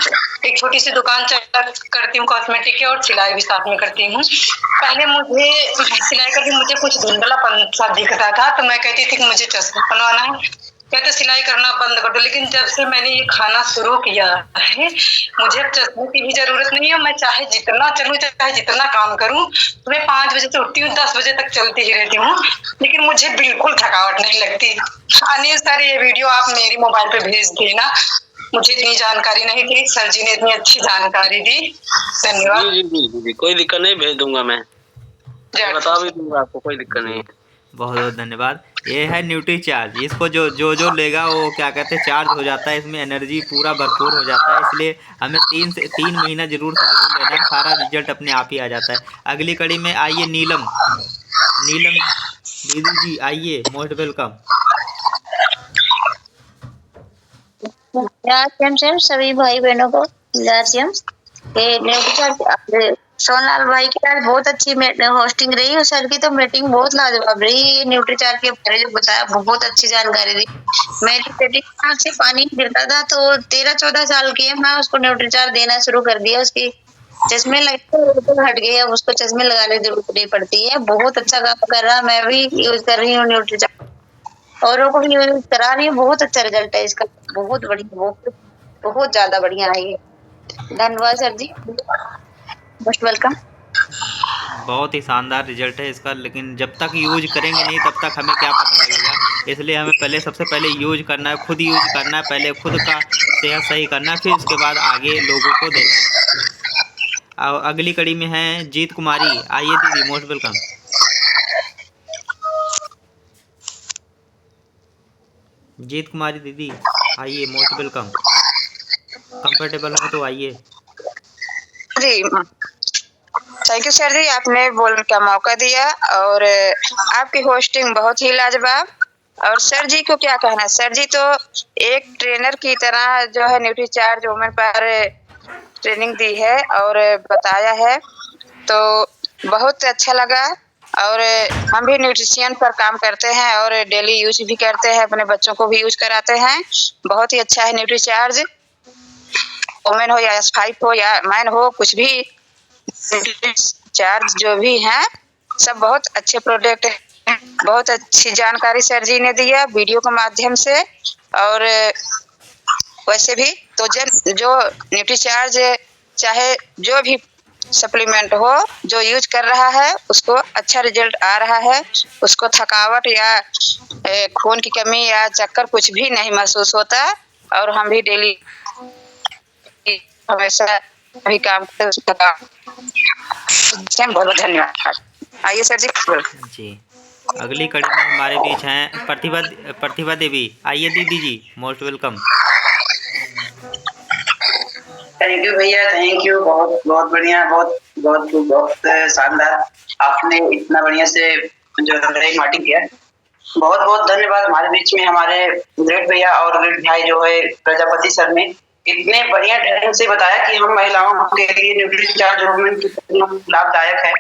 एक छोटी सी दुकान करती हूँ कॉस्मेटिक की, और सिलाई भी साथ में करती हूँ। पहले मुझे सिलाई करके मुझे कुछ धुंधलापन सा दिखता था, तो मैं कहती थी कि मुझे चश्मा बनवाना है, कहते सिलाई करना बंद कर दो। लेकिन जब से मैंने ये खाना शुरू किया है, मुझे अब चश्मे की भी जरूरत नहीं है। मैं चाहे जितना चलूं, चाहे जितना काम करूं, सुबह 5 बजे से उठती हूँ, 10 बजे तक चलती ही रहती हूँ, लेकिन मुझे बिल्कुल थकावट नहीं लगती। अनिल सर, ये वीडियो आप मेरी मोबाइल पे भेज देना, मुझे इतनी जानकारी नहीं थी, सर जी ने इतनी अच्छी जानकारी दी, धन्यवाद। जी, कोई दिक्कत नहीं, भेज दूंगा मैं, बता भी दूंगा आपको, कोई दिक्कत नहीं। बहुत बहुत धन्यवाद। ये है न्यूट्री चार्ज, इसको जो जो जो लेगा वो क्या कहते हैं चार्ज हो जाता है, इसमें एनर्जी पूरा भरपूर हो जाता है, इसलिए हमें 3 महीना जरूर से जरूर लेना है, सारा रिजल्ट अपने आप ही आ जाता है। अगली कड़ी में आइए नीलम दीदी जी, आइए, मोस्ट वेलकम। सर सभी भाई बहनों को सोनलाल भाई की आज बहुत अच्छी होस्टिंग रही और सर की तो मीटिंग बहुत लाजवाब रही। ये न्यूट्री चार्ज के बारे में बताया, बहुत अच्छी जानकारी दी। मेरी बेटी की आँख से पानी गिरता था तो 13-14 साल की है, मैं उसको न्यूट्री चार्ज देना शुरू कर दिया। उसकी चश्मे लगे तो हट गए, अब उसको चश्मे लगाने की जरूरत नहीं पड़ती है। बहुत अच्छा काम कर रहा है, मैं भी यूज कर रही हूँ न्यूट्री चार्ज, औरों को भी यूज करा रही हूँ। बहुत अच्छा रिजल्ट है इसका, बहुत बढ़िया, बहुत ज्यादा बढ़िया है ये। धन्यवाद सर जी, मोस्ट वेलकम। बहुत ही शानदार रिजल्ट है इसका, लेकिन जब तक यूज करेंगे नहीं तब तक हमें क्या पता लगेगा, इसलिए हमें सबसे पहले यूज करना है, खुद यूज करना है, पहले खुद का सेहत सही करना है, फिर उसके बाद आगे लोगों को देना है। और अगली कड़ी में है जीत कुमारी, आइए दीदी, मोस्ट वेलकम। जीत कुमारी दीदी, आइए, मोस्ट वेलकम। कंफर्टेबल हो तो आइए। जी थैंक यू सर जी, आपने बोलने का मौका दिया और आपकी होस्टिंग बहुत ही लाजवाब। और सर जी को क्या कहना है, सर जी तो एक ट्रेनर की तरह जो है न्यूट्री चार्ज वुमेन पर ट्रेनिंग दी है और बताया है, तो बहुत अच्छा लगा। और हम भी न्यूट्रिशियन पर काम करते हैं और डेली यूज भी करते हैं, अपने बच्चों को भी यूज कराते हैं। बहुत ही अच्छा है न्यूट्री चार्ज, वुमेन हो या फाइव हो या मैन हो, कुछ भी चार्ज जो भी हैं सब बहुत अच्छे प्रोडक्ट हैं। बहुत अच्छी जानकारी सर जी ने दिया वीडियो के माध्यम से। और वैसे भी तो जो न्यूट्री चार्ज चाहे जो भी सप्लीमेंट हो, जो यूज कर रहा है उसको अच्छा रिजल्ट आ रहा है, उसको थकावट या खून की कमी या चक्कर कुछ भी नहीं महसूस होता। और हम भी डेली हमेशा भी काम करते हैं। बहुत बहुत धन्यवाद। आइए सर जी। अगली कड़ी में हमारे बीच हैं प्रतिभा देवी, आइए दीदी जी, मोस्ट वेलकम। थैंक यू भैया, थैंक यू, बहुत बहुत बढ़िया, बहुत बहुत बहुत शानदार, आपने इतना बढ़िया से जो है मीटिंग किया। बहुत बहुत धन्यवाद। हमारे बीच में हमारे ग्रेट भैया और ग्रेट भाई जो है प्रजापति सर ने इतने बढ़िया ढंग से बताया कि हम महिलाओं के लिए न्यूट्री चार्ज वुमेन कितना लाभदायक है।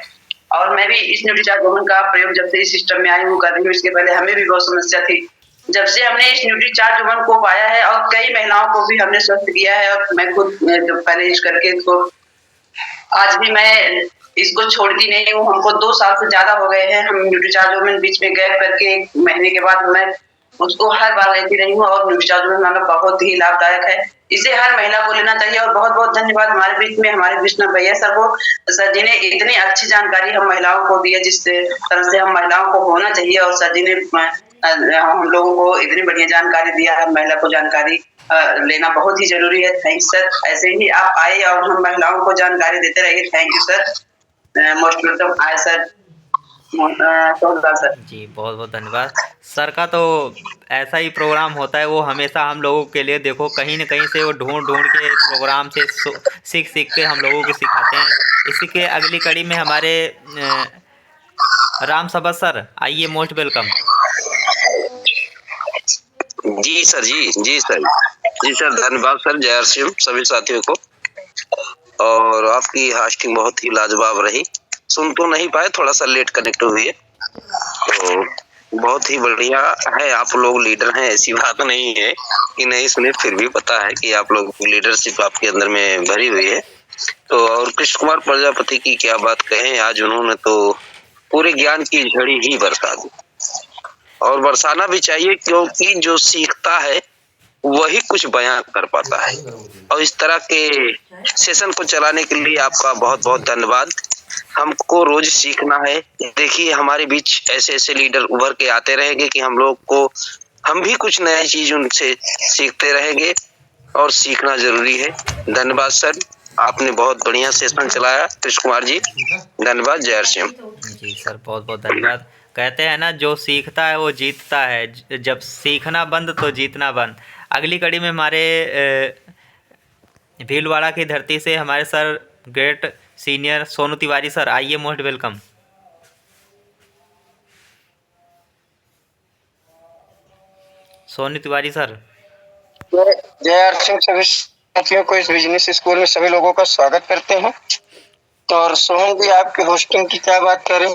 और मैं भी इस न्यूट्री चार्ज वुमेन का प्रयोग जब से इस सिस्टम में आई हूँ कर रही हूँ। इसके पहले हमें भी बहुत समस्या थी, जब से हमने इस न्यूट्री चार्ज वुमेन को पाया है और कई महिलाओं को भी हमने स्वस्थ किया है। और मैं खुद पहले यूज करके इसको आज भी मैं इसको छोड़ती नहीं हूँ। हमको 2 साल से ज्यादा हो गए हैं, हम न्यूट्री चार्ज वुमेन बीच में गैप करके 1 महीने के बाद मैं उसको हर बार लेती रही हूँ और न्यूट्री चार्ज वुमेन हमें बहुत ही लाभदायक है। इसे हर महिला को लेना चाहिए। और बहुत बहुत धन्यवाद हमारे बीच में हमारे विष्णु भैया सर को, सर जी ने इतनी अच्छी जानकारी हम महिलाओं को दी है जिस तरह से हम महिलाओं को होना चाहिए। और सर जी ने हम लोगों को इतनी बढ़िया जानकारी दिया है। महिला को जानकारी लेना बहुत ही जरूरी है। थैंक सर, ऐसे ही आप आए और हम महिलाओं को जानकारी देते रहिए। Thank you sir, most welcome. आए सर सर जी, बहुत बहुत धन्यवाद। सर का तो ऐसा ही प्रोग्राम होता है, वो हमेशा हम लोगों के लिए देखो कहीं न कहीं से वो ढूंढ के प्रोग्राम से सीख के हम लोगों को सिखाते हैं। इसी के अगली कड़ी में हमारे राम सबत सर, आइए, मोस्ट वेलकम। जी सर, जी सर, धन्यवाद सर। जय सिंह सभी साथियों को। और आपकी होस्टिंग बहुत ही लाजवाब रही। सुन तो नहीं पाए, थोड़ा सा लेट कनेक्ट हुई है, तो बहुत ही बढ़िया है। आप लोग लीडर हैं, ऐसी बात नहीं है कि नहीं सुने, फिर भी पता है कि आप लोग लीडरशिप आपके अंदर में भरी हुई है। तो और कृष्ण कुमार प्रजापति की क्या बात कहें, आज उन्होंने तो पूरे ज्ञान की झड़ी ही बरसा दी। और बरसाना भी चाहिए, क्योंकि जो सीखता है वही कुछ बयां कर पाता है। और इस तरह के सेशन को चलाने के लिए आपका बहुत बहुत धन्यवाद। हमको रोज सीखना है। देखिए हमारे बीच ऐसे ऐसे लीडर उभर के आते रहेंगे कि हम भी कुछ नया चीज उनसे सीखते रहेंगे और सीखना जरूरी है। धन्यवाद सर, आपने बहुत बढ़िया सेशन चलाया। कृष्ण कुमार जी धन्यवाद। जय सिंह। जी सर, बहुत बहुत धन्यवाद। कहते हैं ना, जो सीखता है वो जीतता है। जब सीखना बंद तो जीतना बंद। अगली कड़ी में हमारे भीलवाड़ा की धरती से हमारे sir great senior Sonu Tiwari sir, आइए, most welcome. Sonu Tiwari sir. जय आरसीएम सभी साथियों को इस बिजनेस स्कूल में सभी लोगों का स्वागत करते हैं। तो और सोहन जी, आपकी होस्टिंग की क्या बात करें,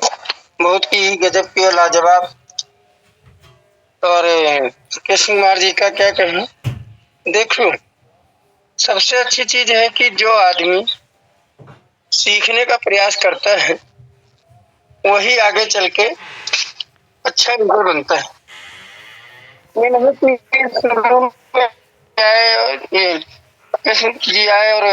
बहुत ही गजब की और लाजवाब। और कृष्ण कुमार जी का क्या कहना। देखो, सबसे अच्छी चीज है कि जो आदमी सीखने का प्रयास करता है वही आगे चल के अच्छा लीडर बनता है। ये नहीं कि शुरू में आए कृष्ण जी आए और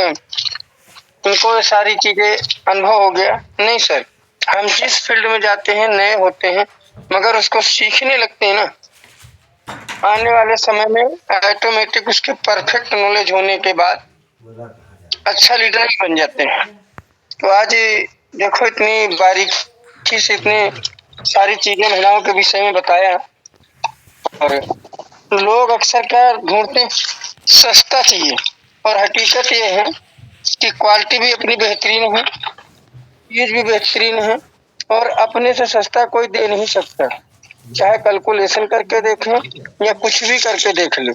उनको सारी चीजें अनुभव हो गया, नहीं सर। हम जिस फील्ड में जाते हैं नए होते हैं, मगर उसको सीखने लगते हैं ना, आने वाले समय में ऑटोमेटिक उसके परफेक्ट नॉलेज होने के बाद अच्छा लीडर ही बन जाते हैं। तो आज देखो, इतनी बारीकी से इतनी सारी चीजें महिलाओं के विषय में बताया। और लोग अक्सर क्या ढूंढते हैं, सस्ता चाहिए, और हकीकत ये है कि क्वालिटी भी अपनी बेहतरीन है, चीज भी बेहतरीन है, और अपने से सस्ता कोई दे नहीं सकता। चाहे कैलकुलेशन करके देखें या कुछ भी करके देख ले,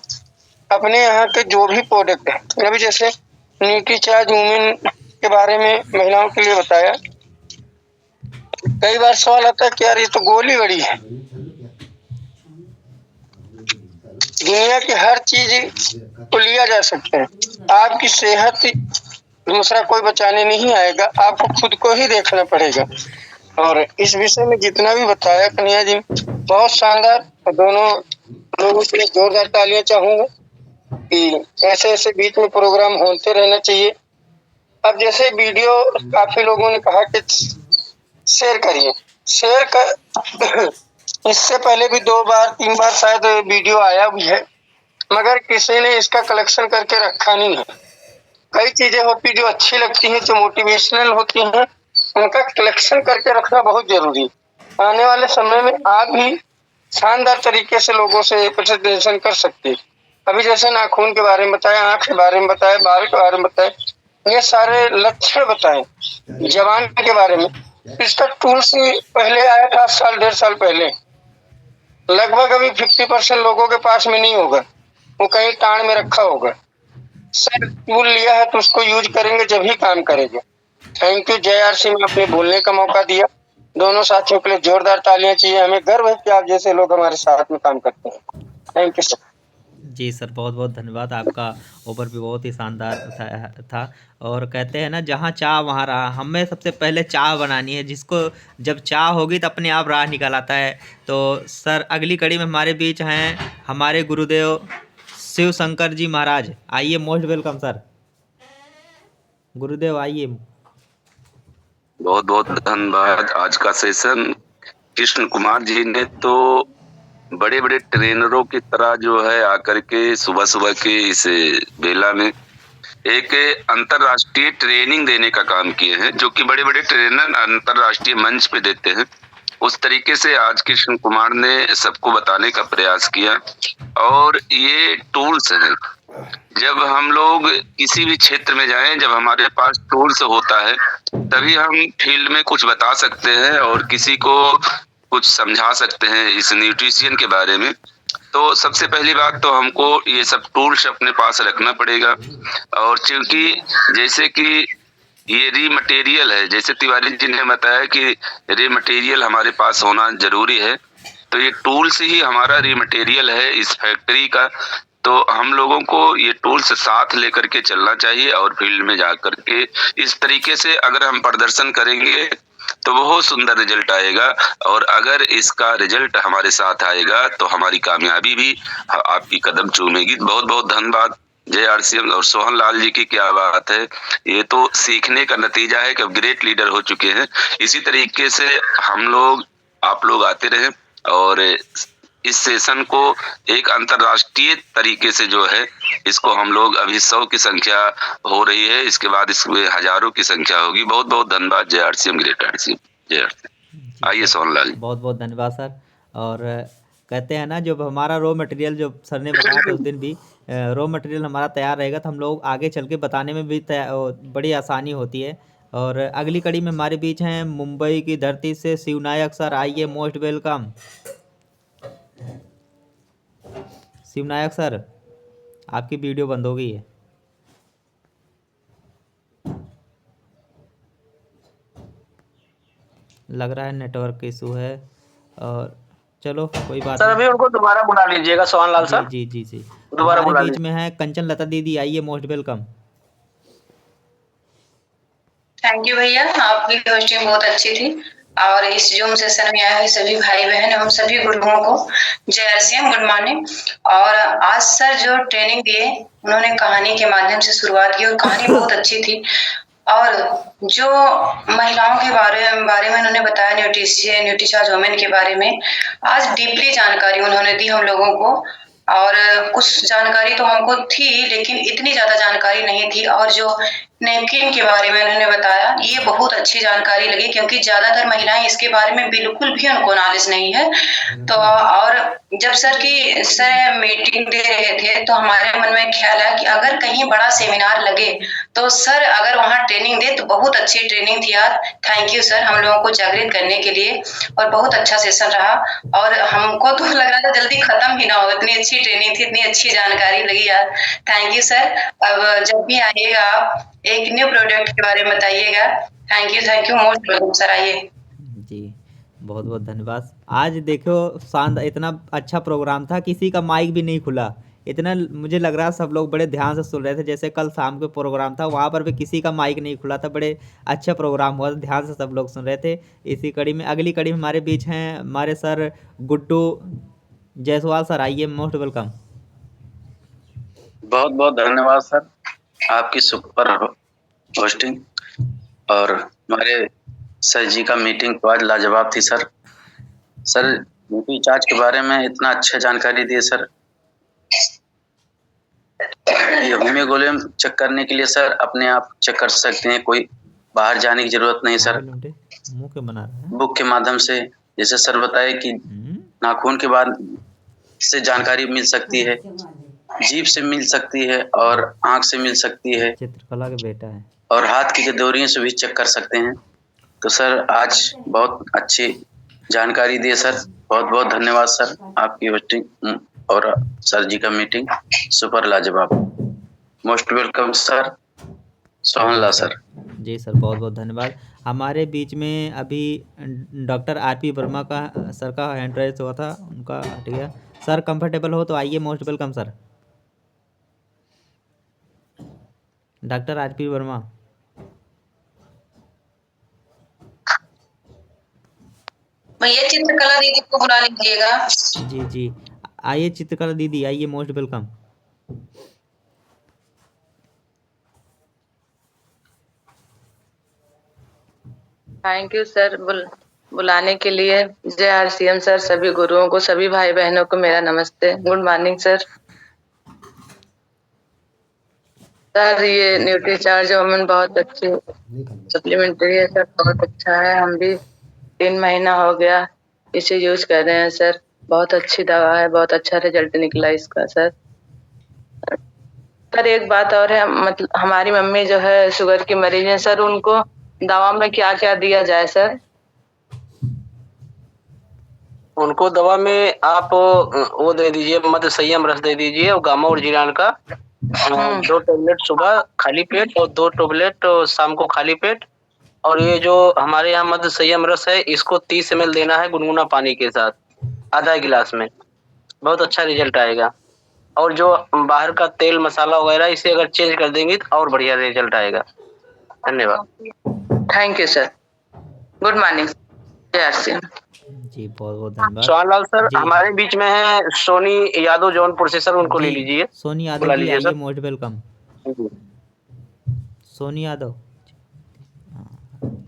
अपने यहाँ के जो भी प्रोडक्ट है। अभी जैसे न्यूट्रीचार्ज वुमेन के बारे में महिलाओं के लिए बताया, कई बार सवाल आता है कि यार ये तो गोली बड़ी है। दुनिया की हर चीज को लिया जा सकता है, आपकी सेहत दूसरा कोई बचाने नहीं आएगा, आपको खुद को ही देखना पड़ेगा। और इस विषय में जितना भी बताया कन्हैया जी, बहुत शानदार। दोनों लोगों के लिए जोरदार तालियां चाहूंगा कि ऐसे ऐसे बीच में प्रोग्राम होते रहना चाहिए। अब जैसे वीडियो काफी लोगों ने कहा कि शेयर करिए, शेयर कर इससे पहले भी 2 बार 3 बार शायद वीडियो आया भी है, मगर किसी ने इसका कलेक्शन करके रखा नहीं है। कई चीजें होती जो अच्छी लगती हैं, जो मोटिवेशनल होती हैं, उनका कलेक्शन करके रखना बहुत जरूरी है। आने वाले समय में आप भी शानदार तरीके से लोगों से प्रेजेंटेशन कर सकते हैं। अभी जैसे नाखून के बारे में बताया, आंख के बारे में बताया, बाल के बारे में बताया, ये सारे लक्षण बताए। जवान के बारे में इसका टूल्स पहले आया था 1.5 साल पहले, लगभग अभी 50% लोगों के पास में नहीं होगा, वो कहीं टाण में रखा होगा। सर टूल लिया है तो उसको यूज करेंगे जब ही काम करेंगे। Thank you. जय आरसी में अपने बोलने का मौका दिया। दोनों साथियों के लिए जोरदार तालियां चाहिए। हमें गर्व है कि आप जैसे लोग हमारे साथ में काम करते हैं। Thank you sir. जी सर, बहुत बहुत धन्यवाद। आपका ओवर भी बहुत ही शानदार था। और कहते हैं ना, जहाँ चाह वहाँ राह। हमें सबसे पहले चाह बनानी है, जिसको जब चाह होगी तो अपने आप राह निकल आता है। तो सर, अगली कड़ी में हमारे बीच हैं हमारे गुरुदेव शिव शंकर जी महाराज, आइए, मोस्ट वेलकम सर। गुरुदेव आइए। बहुत बहुत धन्यवाद। आज का सेशन कृष्ण कुमार जी ने तो बड़े बड़े ट्रेनरों की तरह जो है आकर के सुबह सुबह के इस बेला में एक अंतरराष्ट्रीय ट्रेनिंग देने का काम किए हैं, जो कि बड़े बड़े ट्रेनर अंतरराष्ट्रीय मंच पे देते हैं। उस तरीके से आज कृष्ण कुमार ने सबको बताने का प्रयास किया। और ये टूल्स हैं, जब हम लोग किसी भी क्षेत्र में जाएं, जब हमारे पास टूल्स होता है तभी हम फील्ड में कुछ बता सकते हैं और किसी को कुछ समझा सकते हैं इस न्यूट्रिशन के बारे में। तो सबसे पहली बात तो हमको ये सब टूल्स अपने पास रखना पड़ेगा। और क्योंकि जैसे कि ये री मटेरियल है, जैसे तिवारी जी ने बताया कि री मटेरियल हमारे पास होना जरूरी है, तो ये टूल्स ही हमारा री मटेरियल है इस फैक्ट्री का। तो हम लोगों को ये टूल्स साथ लेकर के चलना चाहिए और फील्ड में जाकर के इस तरीके से अगर हम प्रदर्शन करेंगे तो बहुत सुंदर रिजल्ट आएगा। और अगर इसका रिजल्ट हमारे साथ आएगा तो हमारी कामयाबी भी आपकी कदम चूमेगी। बहुत बहुत धन्यवाद। जय आरसीएम। और सोहन लाल जी की क्या बात है, ये तो सीखने का नतीजा है कि अब ग्रेट लीडर हो चुके हैं। इसी तरीके से हम लोग, आप लोग आते रहें और इस सेशन को एक अंतरराष्ट्रीय तरीके से जो है इसको हम लोग, अभी 100 की संख्या हो रही है, इसके बाद इसमें हजारों की संख्या होगी। बहुत बहुत धन्यवाद। जय आरसीएम, ग्रेट आरसीएम। जय आरसीएम। आइए सोहनलाल जी। बहुत बहुत धन्यवाद सर। और कहते हैं ना, जब हमारा रॉ मटेरियल जो सर ने बताया था उस दिन भी, रॉ मटेरियल हमारा तैयार रहेगा तो हम लोग आगे चल के बताने में भी बड़ी आसानी होती है। और अगली कड़ी में हमारे बीच हैं मुंबई की धरती से शिवनायक सर, आइए, मोस्ट वेलकम। शिवनायक सर, आपकी वीडियो बंद हो गई है। लग रहा है नेटवर्क इशू है, और चलो कोई बात सर नहीं। अभी उनको दोबारा बुला लीजिएगा सोहनलाल सर। जी जी जी जी। दोबारा हमारे बुला बीच में है कंचन लता दीदी, आइए, मोस्ट वेलकम। थैंक यू भैया, आपकी होस्टिंग बहुत अच्छी थी। और इस जूम सेशन में आए हुए सभी भाई बहन एवं सभी गुरुओं को जय आरसीएम, गुड मॉर्निंग। और आज सर जो ट्रेनिंग दिए, उन्होंने कहानी के माध्यम से शुरुआत की और कहानी बहुत अच्छी थी। और जो महिलाओं के बारे में उन्होंने बताया, न्यूट्रीचार्ज वुमेन के बारे में आज डीपली जानकारी उन्होंने दी हम लोगों को। और कुछ जानकारी तो हमको थी, लेकिन इतनी ज्यादा जानकारी नहीं थी। और जो नैपकिन के बारे में उन्होंने बताया, ये बहुत अच्छी जानकारी लगी, क्योंकि ज्यादातर महिलाएं इसके बारे में बिल्कुल भी उनको नॉलेज नहीं है। तो और जब सर मीटिंग दे रहे थे, तो हमारे मन में ख्याल है कि अगर कहीं बड़ा सेमिनार लगे तो सर अगर वहाँ ट्रेनिंग दे तो बहुत अच्छी ट्रेनिंग थी यार। थैंक यू सर, हम लोगों को जागृत करने के लिए। और बहुत अच्छा सेशन रहा, और हमको तो लग रहा था जल्दी खत्म ही ना हो, इतनी अच्छी ट्रेनिंग थी, इतनी अच्छी जानकारी लगी यार। Thank you sir. अब जब भी आइएगा आप, एक न्यू प्रोडक्ट के बारे में बताइएगा। Thank you, most welcome sir, आइए। जी, बहुत बहुत धन्यवाद। आज देखो, शानदार, इतना अच्छा प्रोग्राम था, किसी का माइक भी नहीं खुला। इतना मुझे लग रहा है सब लोग बड़े ध्यान से सुन रहे थे। जैसे कल शाम को प्रोग्राम था, वहाँ पर भी किसी का माइक नहीं खुला था। बड़े अच्छा प्रोग्राम हुआ, ध्यान से सब लोग सुन रहे थे। इसी कड़ी में अगली कड़ी में हमारे बीच हैं हमारे सर गुड्डू जायसवाल सर, आइए, मोस्ट वेलकम। बहुत बहुत धन्यवाद सर, आपकी सुपर होस्टिंग। और हमारे सर जी का मीटिंग तो आज लाजवाब थी सर। सर न्यूट्रीचार्ज के बारे में इतना अच्छा जानकारी दिए सर। ये हीमोग्लोबिन चेक करने के लिए सर अपने आप चेक कर सकते हैं, कोई बाहर जाने की जरूरत नहीं सर। मुंह के बना रहा है। बुक के माध्यम से, जैसे सर बताए कि नाखून के बाद से जानकारी मिल सकती है, जीभ से मिल सकती है, और आंख से मिल सकती है, चित्रकला का बेटा है, और हाथ की गदौरियों से भी चेक कर सकते हैं। तो सर आज बहुत अच्छी जानकारी दी सर, बहुत बहुत धन्यवाद सर। आपकी होस्टिंग और सर जी का मीटिंग सुपर लाजवाब। Most welcome sir, Sohanlal sir. जी सर, बहुत बहुत धन्यवाद। हमारे बीच में अभी डॉक्टर आरपी वर्मा का सर का हैंड राइज हुआ था, उनका हट गया। सर कंफर्टेबल हो तो आइए, most welcome sir. Doctor RP Verma. भैया चित्रकला दीदी को बुला लीजिएगा। जी जी, आइए चित्रकला दीदी, आइए, most welcome. Thank you sir, बुलाने के लिए। जय आरसीएम सर, सभी गुरुओं को, सभी भाई बहनों को मेरा नमस्ते, गुड मॉर्निंग सर। सर ये न्यूट्रीचार्ज वुमेन बहुत अच्छी सप्लीमेंट्री है सर, बहुत अच्छा है। हम भी 3 महीना हो गया इसे यूज कर रहे हैं सर। बहुत अच्छी दवा है, बहुत अच्छा रिजल्ट निकला इसका सर। सर एक बात और है, मतलब हमारी मम्मी जो है शुगर की मरीज है सर, उनको दवा में क्या क्या दिया जाए सर? उनको दवा में आप वो दे दीजिए, मध्य संयम रस दे दीजिए, और गामा और जीरान का 2 टेबलेट सुबह खाली पेट और 2 टेबलेट शाम को खाली पेट। और ये जो हमारे यहाँ मध्य संयम रस है, इसको 30 ml देना है गुनगुना पानी के साथ, आधा गिलास में। बहुत अच्छा रिजल्ट आएगा। और जो बाहर का तेल मसाला वगैरह, इसे अगर चेंज कर देंगे तो और बढ़िया रिजल्ट आएगा। धन्यवाद। Thank you sir, good morning. जी बहुत बहुत धन्यवाद। सोहनलाल सर हमारे बीच में है सोनी यादव जौनपुर से सर, उनको ले लीजिए। सोनी यादव जी, आइए, मोस्ट वेलकम। सोनी यादव।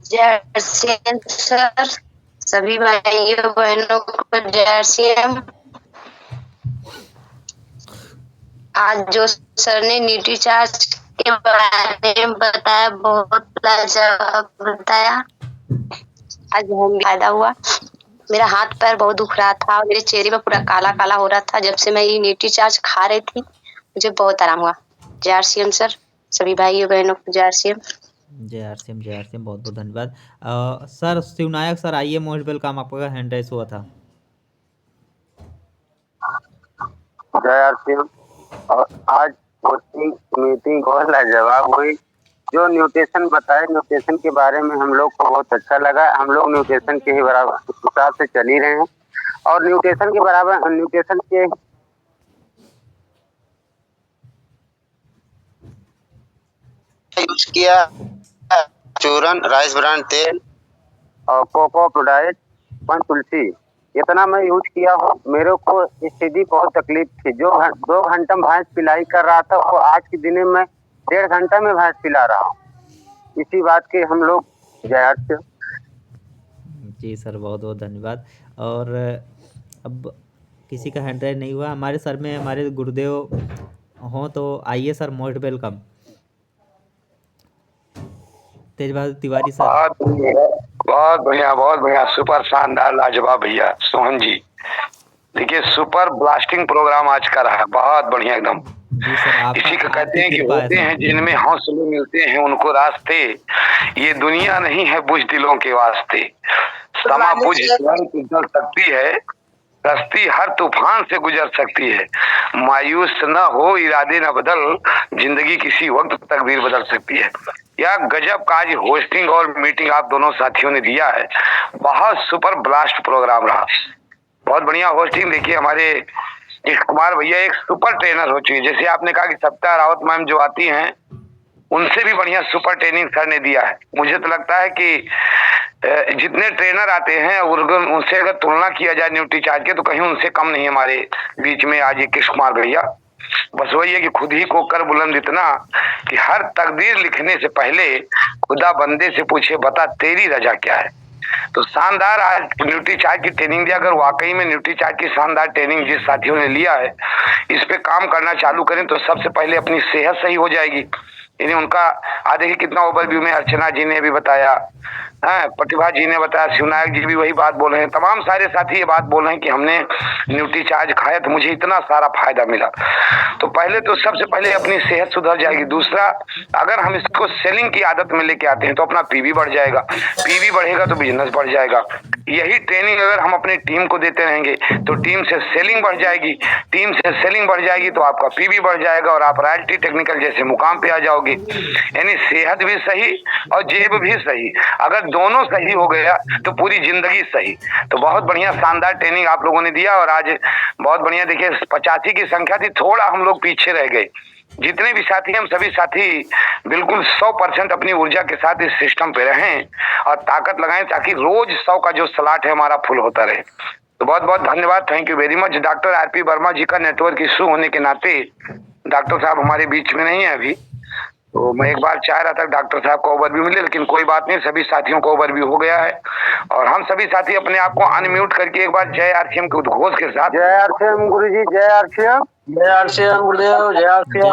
जय आरसीएम सर, सभी भाइयों बहनों को जय आरसीएम। आज जो सर ने न्यूट्रीचार्ज के बारे में बताया, बहुत लाजवाब बताया। आज बहुत फायदा हुआ। मेरा हाथ पैर बहुत दुख रहा था और मेरे चेहरे पे पूरा काला काला हो रहा था। जब से मैं ये न्यूट्री चार्ज खा रही थी मुझे बहुत आराम हुआ। जय आरसीएम सर, सभी भाइयों बहनों को जय आरसीएम। जय आरसीएम, जय आरसीएम, बहुत बहुत धन्यवाद। सर शिवनायक सर आइए, मोस्ट वेलकम, आपका हैंड राइज हुआ था। जय आरसीएम। और आज मीटिंग और लाजवाब हुई। जो न्यूट्रिशन बताए, न्यूट्रिशन के बारे में हम लोग को बहुत अच्छा लगा। हम लोग न्यूट्रिशन के ही बराबर हिसाब से चल ही रहे हैं और न्यूट्रिशन के बराबर न्यूट्रिशन के यूज किया चूरन, राइस ब्रांड तेल और कोको प्रोडाइट, तुलसी, इतना मैं यूज किया हूँ। मेरे को स्थिति बहुत तकलीफ थी। जो 2 घंटा भैंस पिलाई कर रहा था वो आज के दिन में 1.5 घंटा में भैंस पिला रहा हूँ। इसी बात के हम लोग जय आरसीएम। जी सर, बहुत बहुत धन्यवाद। और अब किसी का हैंड राइज नहीं हुआ हमारे सर में, हमारे गुरुदेव हों तो आइए सर, मोस्ट वेलकम। तेज बहादुर तिवारी सर। बहुत बढ़िया, सुपर शानदार लाजवाब भैया सोहन जी। देखिए सुपर ब्लास्टिंग प्रोग्राम आज का रहा, बहुत बढ़िया एकदम। इसी को कहते हैं कि होते हैं जिनमें हौसले मिलते हैं उनको रास्ते। ये दुनिया नहीं है बुझ दिलों के वास्ते, समा बुझ चल सकती है, कश्ती हर तूफान से गुजर सकती है। मायूस न हो, इरादे न बदल, जिंदगी किसी वक्त तकदीर बदल सकती है। यह गजब का आज होस्टिंग और मीटिंग आप दोनों साथियों ने दिया है। बहुत सुपर ब्लास्ट प्रोग्राम रहा, बहुत बढ़िया होस्टिंग। देखिए हमारे कृष्ण कुमार भैया एक सुपर ट्रेनर हो चुके। जैसे आपने कहा कि सप्ताह रावत मैम जो आती हैं उनसे भी बढ़िया सुपर ट्रेनिंग सर ने दिया है। मुझे तो लगता है कि जितने ट्रेनर आते हैं उनसे अगर तुलना किया जाए न्यूट्री चार्ज के तो कहीं उनसे कम नहीं हमारे बीच में आज ये कृष्ण कुमार भैया। बस वही है कि खुद ही को कर बुलंद इतना कि हर तकदीर लिखने से पहले खुदा बंदे से पूछे बता तेरी रजा क्या है। तो शानदार आज न्यूट्री चार्ज की ट्रेनिंग दिया। अगर वाकई में न्यूट्री चार्ज की शानदार ट्रेनिंग जिस साथियों ने लिया है इस पे काम करना चालू करें तो सबसे पहले अपनी सेहत सही हो जाएगी। यानी उनका आज देखिए कितना ओवरव्यू में अर्चना जी ने भी बताया, प्रतिभा जी ने बताया, शिवनायक जी भी वही बात बोल रहे हैं, तमाम सारे साथी ये बात बोल रहे हैं कि हमने न्यूट्री चार्ज खाया तो मुझे इतना सारा फायदा मिला। तो पहले तो सबसे पहले अपनी सेहत सुधर जाएगी। दूसरा, अगर हम इसको सेलिंग की आदत में लेके आते हैं तो अपना पीवी बढ़ जाएगा, पीवी बढ़ेगा तो बिजनेस बढ़ जाएगा। यही ट्रेनिंग अगर हम अपनी टीम को देते रहेंगे तो टीम से सेलिंग बढ़ जाएगी, टीम से सेलिंग बढ़ जाएगी तो आपका पीवी बढ़ जाएगा और आप रॉयल्टी टेक्निकल जैसे मुकाम पे आ जाओगे। यानी सेहत भी सही और जेब भी सही, अगर दोनों सही हो गया तो पूरी जिंदगी सही। तो बहुत बढ़िया शानदार ट्रेनिंग आप लोगों ने दिया और आज बहुत बढ़िया। देखिए 85 की संख्या थी, थोड़ा हम लोग पीछे रह गए। जितने भी साथी हम सभी साथी बिल्कुल 100% अपनी ऊर्जा के साथ इस सिस्टम पे रहें और ताकत लगाएं ताकि रोज 100 का जो स्लॉट है हमारा फुल होता रहे। तो बहुत बहुत धन्यवाद, thank you very much. Doctor RP Verma ji का नेटवर्क इशू होने के नाते डॉक्टर साहब हमारे बीच में नहीं है अभी, तो मैं एक बार चाह रहा था डॉक्टर साहब को ओवरव्यू मिले, लेकिन कोई बात नहीं, सभी साथियों को ओवरव्यू हो गया है। और हम सभी साथी अपने आप को अनम्यूट करके एक बार जय आरसीएम के उद्घोष के साथ जय आरसीएम गुरु जी, जय आरसीएम, जय आरसीएम गुरुदेव, जय आरसीएम,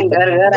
घर घर